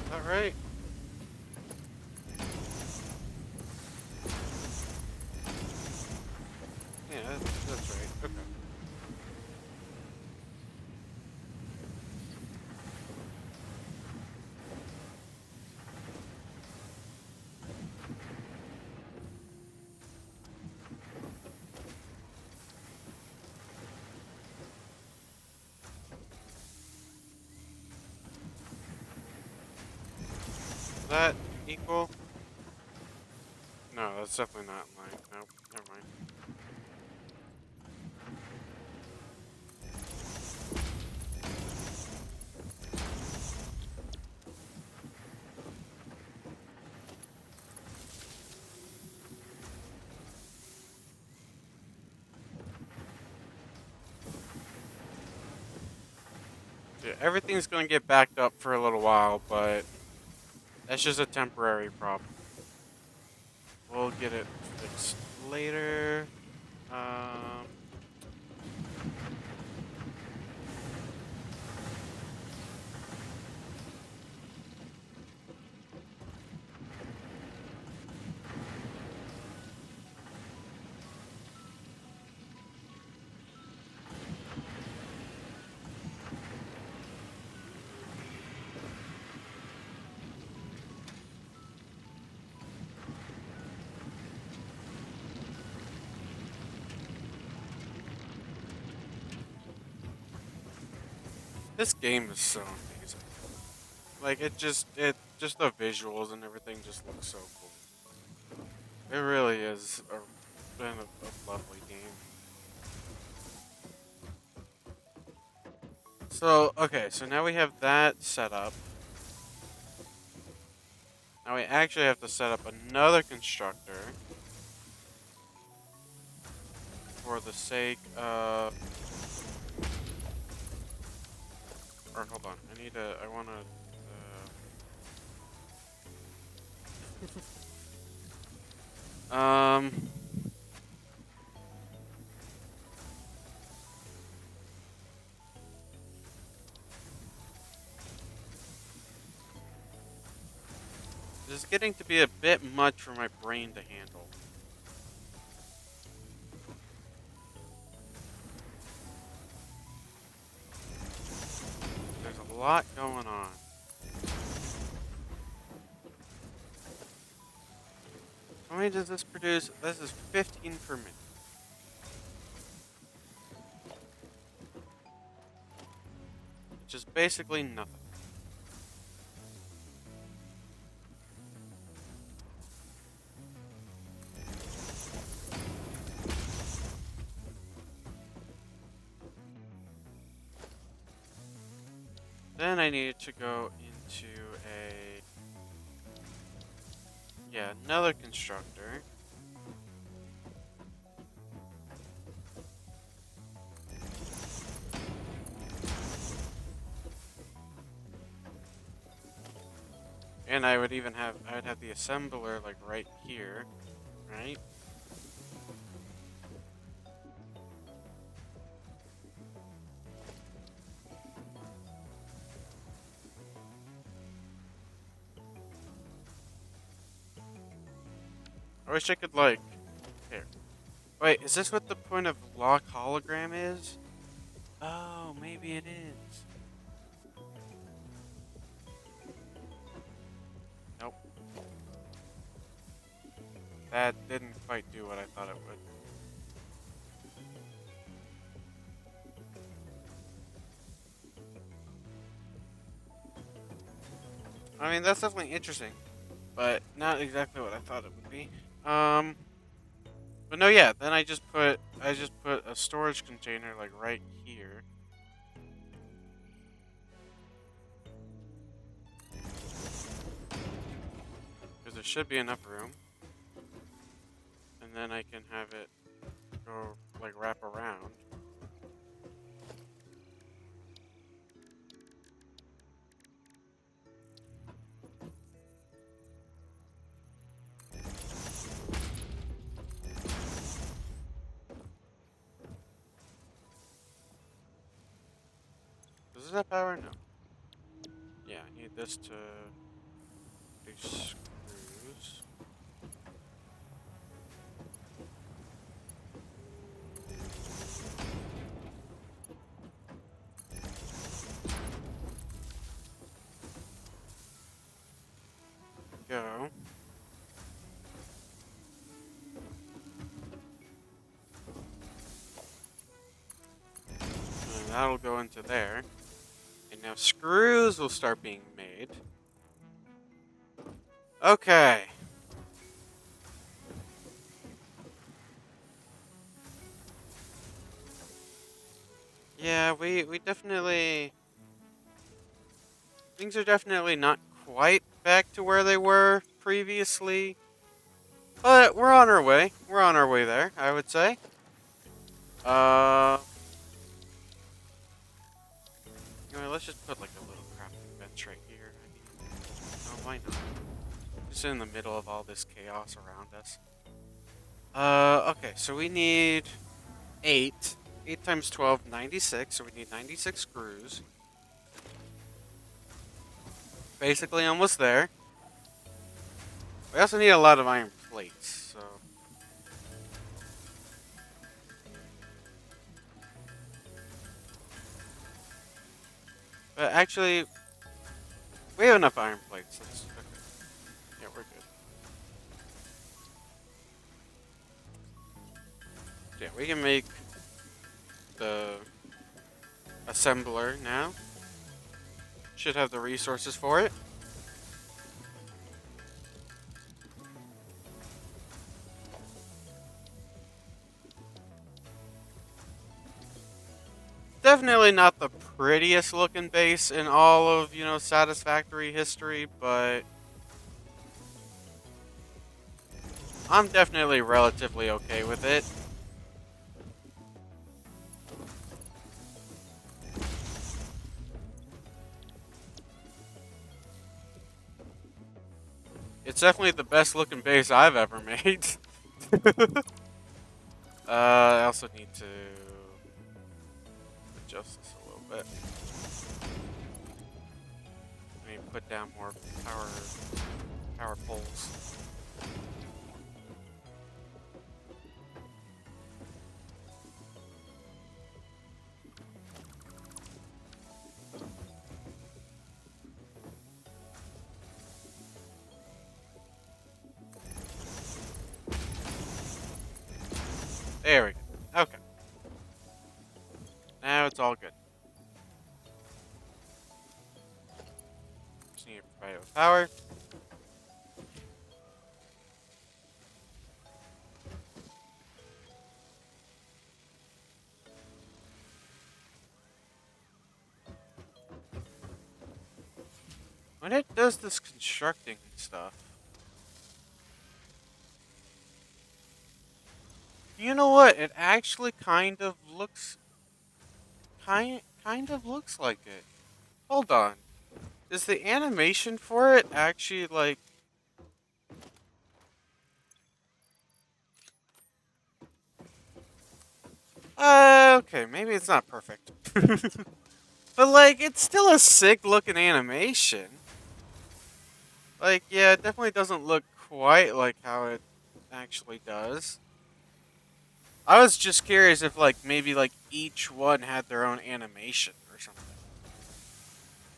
Is that right? Yeah, that's right. Okay. Is that equal? No, that's definitely not in line. Nope, never mind. Yeah, everything's gonna get backed up for a little while, but that's just a temporary problem. We'll get it fixed later. Um, this game is so amazing. Like just the visuals and everything just looks so cool. It really is been a lovely game. So okay, so now we have that set up. Now we actually have to set up another constructor for the sake of. Or hold on, I need to. I want to. Um. This is getting to be a bit much for my brain to handle. There's a lot going on. How many does this produce? This is 15 per minute. Which is basically nothing. Then I needed to go into another constructor. And I would have the assembler like right here, right? I wish I could like, here. Wait, is this what the point of lock hologram is? Oh, maybe it is. Nope. That didn't quite do what I thought it would. I mean, that's definitely interesting, but not exactly what I thought it would be. But no, yeah. Then I just put a storage container like right here. Because there should be enough room. And then I can have it go, like, wrap around. Does this have power? No. Yeah, I need this to do screws. Go. And that'll go into there. And now screws will start being made. Okay. Yeah, we definitely... Things are definitely not quite back to where they were previously. But we're on our way. We're on our way there, I would say. Anyway, let's just put like a little crafting bench right here. I mean, no, why not? Just in the middle of all this chaos around us. Okay, so we need 8. 8 times 12, 96. So we need 96 screws. Basically almost there. We also need a lot of iron plates, so... But actually, we have enough iron plates. Okay. Yeah, we're good. Yeah, we can make the assembler now. Should have the resources for it. Definitely not the prettiest looking base in all of, Satisfactory history, but I'm definitely relatively okay with it. It's definitely the best looking base I've ever made. I also need to adjust this a little bit. I need to put down more power poles. There we go. Okay. Now it's all good. Just need to provide it with power. when it does this constructing and stuff, you know what? It actually kind of looks like it. Hold on. Is the animation for it actually like okay, maybe it's not perfect. But like it's still a sick looking animation. Like yeah, it definitely doesn't look quite like how it actually does. I was just curious if like maybe like each one had their own animation or something.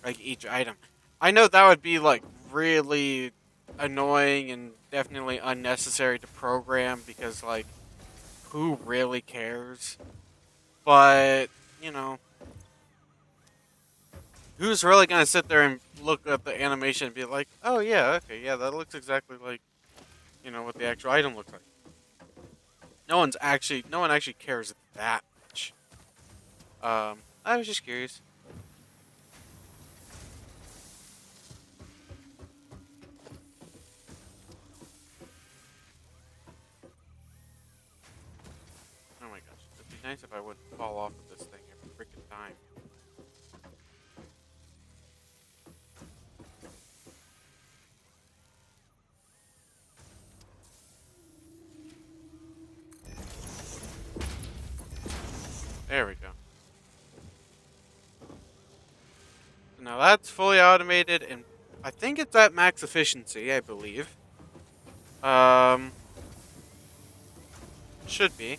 Like each item. I know that would be like really annoying and definitely unnecessary to program because like who really cares? But, you know, who's really going to sit there and look at the animation and be like, "Oh yeah, okay, yeah, that looks exactly like, what the actual item looks like." No one actually cares that much. I was just curious. Oh my gosh, it'd be nice if I wouldn't fall off of this thing every freaking time. There we go. So now that's fully automated, and I think it's at max efficiency. I believe. Um, should be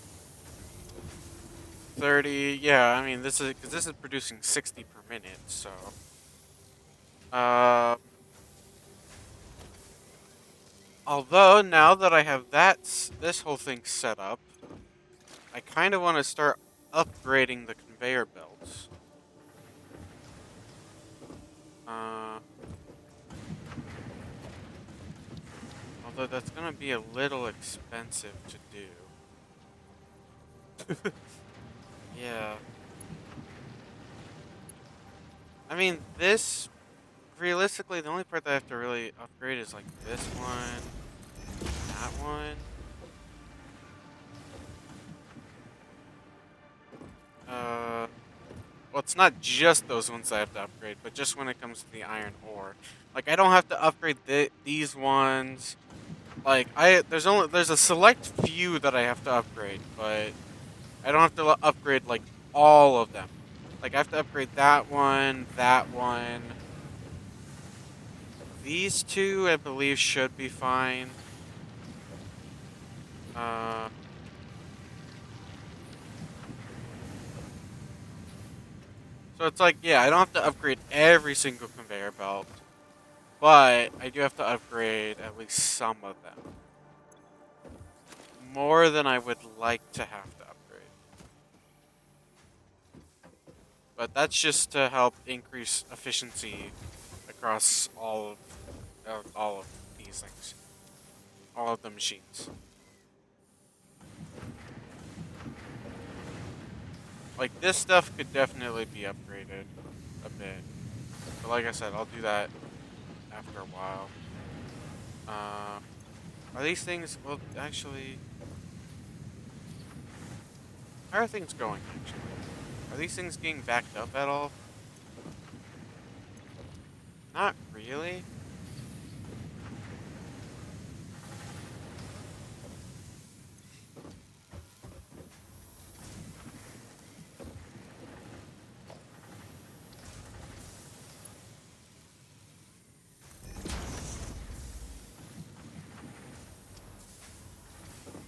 30. Yeah, I mean this is because this is producing 60 per minute. So, um, although now that I have this whole thing set up, I kind of want to start upgrading the conveyor belts. Uh, although that's gonna be a little expensive to do. Yeah. I mean, this realistically, the only part that I have to really upgrade is like this one, that one. Uh, well, it's not just those ones I have to upgrade, but just when it comes to the iron ore. Like, I don't have to upgrade these ones. Like, there's a select few that I have to upgrade, but I don't have to upgrade like all of them. Like, I have to upgrade that one, that one. These two, I believe, should be fine. Uh, so it's like, yeah, I don't have to upgrade every single conveyor belt, but I do have to upgrade at least some of them. More than I would like to have to upgrade. But that's just to help increase efficiency across all of these things, all of the machines. Like this stuff could definitely be upgraded a bit, but like I said, I'll do that after a while. Uh, are these things? Well, actually, how are things going? Actually, are these things getting backed up at all? Not really.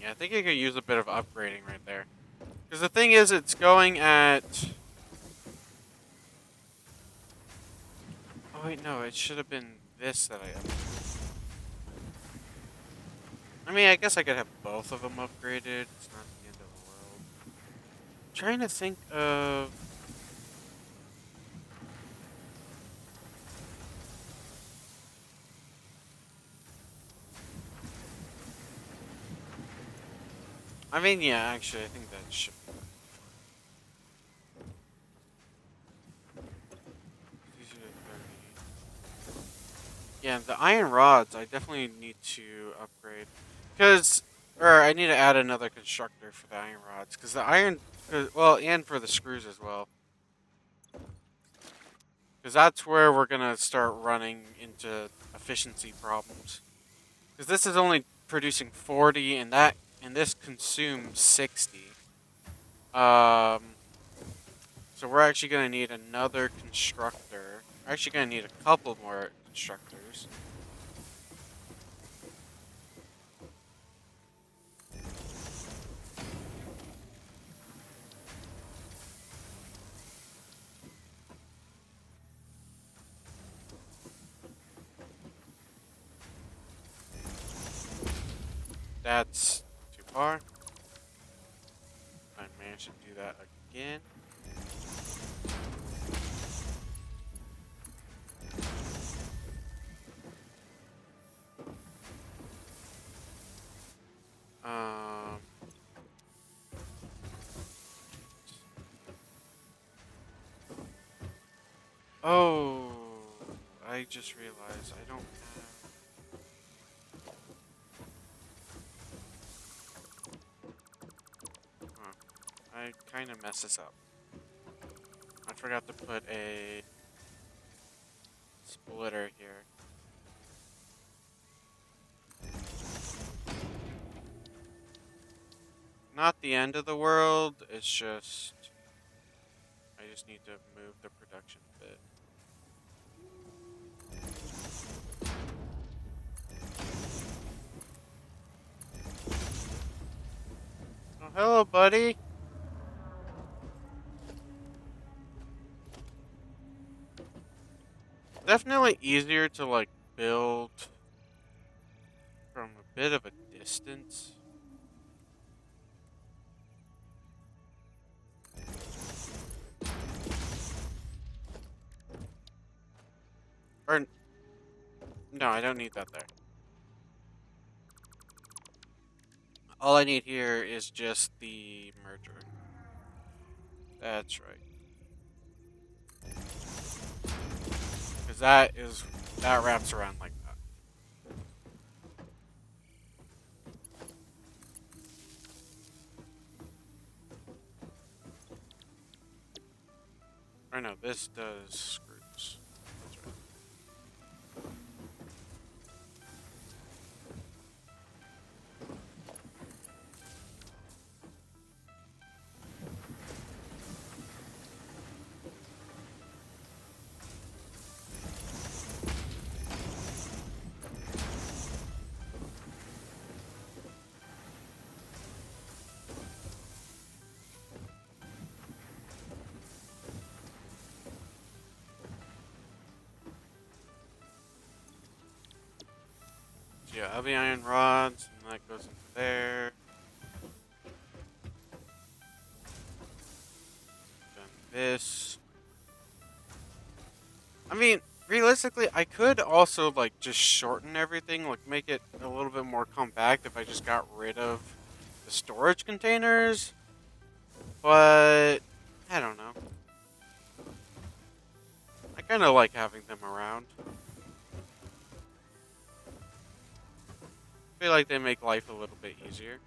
Yeah, I think it could use a bit of upgrading right there. Because the thing is, it's going at. Oh wait, no, it should have been this that I upgraded. I mean, I guess I could have both of them upgraded. It's not the end of the world. Trying to think of. I mean, yeah, actually, I think that should be fine. Easier to 30. Yeah, the iron rods I definitely need to upgrade. Or I need to add another constructor for the iron rods. Because the iron, well, and for the screws as well. Because that's where we're going to start running into efficiency problems. Because this is only producing 40 and this consumes 60. Um, so we're actually going to need another constructor. We're actually going to need a couple more constructors. That's too far. I managed to do that again. Um, oh, I just realized I don't have. Huh, I kind of messed this up. I forgot to put a splitter here. Not the end of the world. It's just I just need to move the production a bit. Oh, hello, buddy. Definitely easier to like build from a bit of a distance. Or no, I don't need that there. All I need here is just the merger. That's right. Because that wraps around like that. Or no, this does screws. That's right. So yeah, heavy iron rods, and that goes into there. Done this. I mean, realistically, I could also like just shorten everything, like make it a little bit more compact if I just got rid of the storage containers. But I don't know. I kind of like having them around. I feel like they make life a little bit easier.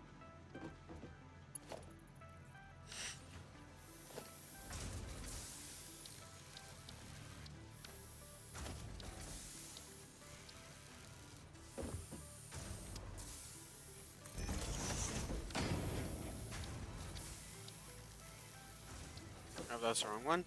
Oh, that's the wrong one.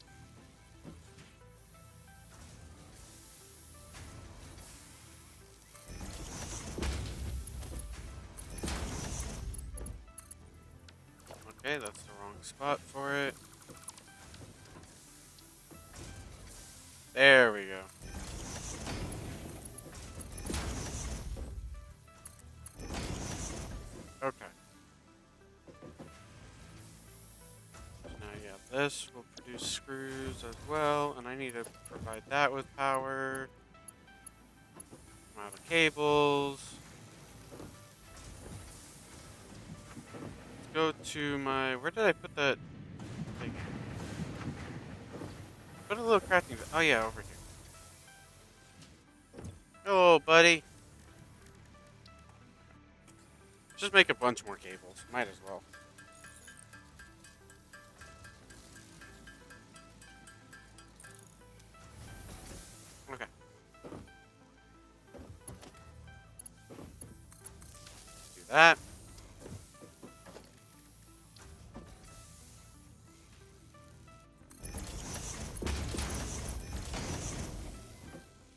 Okay, that's the wrong spot for it. There we go. Okay. So now, yeah, this will produce screws as well, and I need to provide that with power. I'm out of cables. Let's go to my. Where did I put that thing? Put a little crafting. Oh yeah, over here. Hello, buddy. Just make a bunch more cables. Might as well. Okay, do that.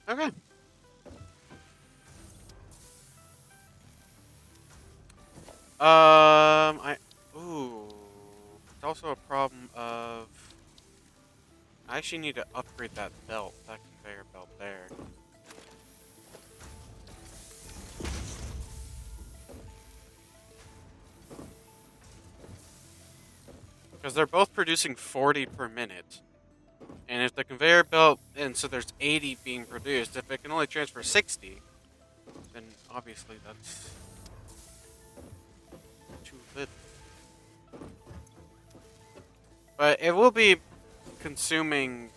Okay. I. Ooh. It's also a problem of. I actually need to upgrade that belt, that conveyor belt there. Because they're both producing 40 per minute. And if the conveyor belt, and so there's 80 being produced, if it can only transfer 60, then obviously that's too little. But it will be consuming,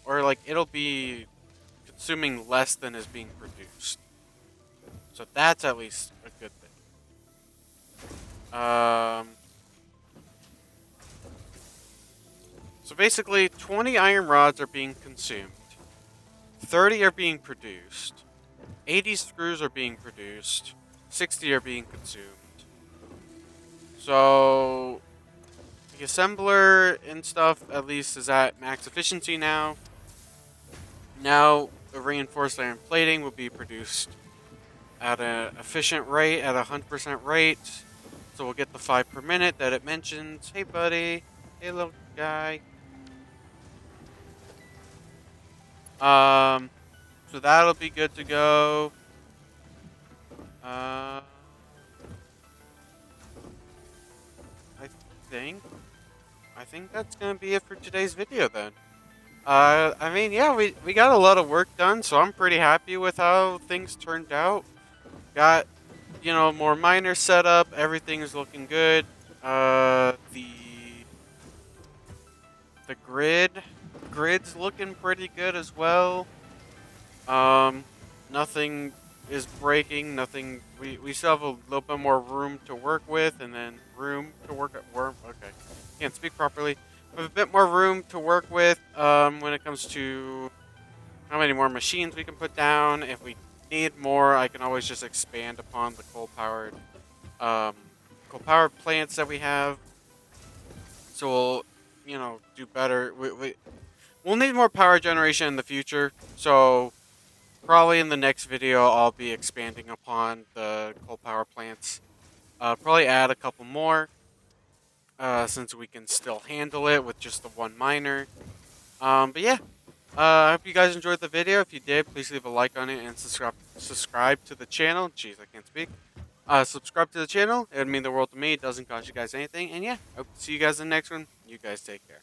or like it'll be consuming less than is being produced. So that's at least a good thing. So basically, 20 iron rods are being consumed, 30 are being produced, 80 screws are being produced, 60 are being consumed. So the assembler and stuff at least is at max efficiency now. Now the reinforced iron plating will be produced at an efficient rate, at a 100% rate. So we'll get the 5 per minute that it mentions. Hey, buddy. Hey, little guy. Um, so that'll be good to go. Uh, I think, I think that's gonna be it for today's video then. I mean, yeah, we got a lot of work done, so I'm pretty happy with how things turned out. Got, more miner setup. Everything is looking good. The grid's looking pretty good as well. Um, nothing is breaking. Nothing. We still have a little bit more room to work with, and then room to work at work. Okay, can't speak properly. We have a bit more room to work with. When it comes to how many more machines we can put down. If we need more, I can always just expand upon the um, coal powered plants that we have. So we'll, do better. We'll need more power generation in the future. So probably in the next video, I'll be expanding upon the coal power plants. Probably add a couple more, since we can still handle it with just the one miner. But yeah, I hope you guys enjoyed the video. If you did, please leave a like on it and subscribe to the channel. Jeez, I can't speak. Subscribe to the channel. It would mean the world to me. It doesn't cost you guys anything. And yeah, I hope to see you guys in the next one. You guys take care.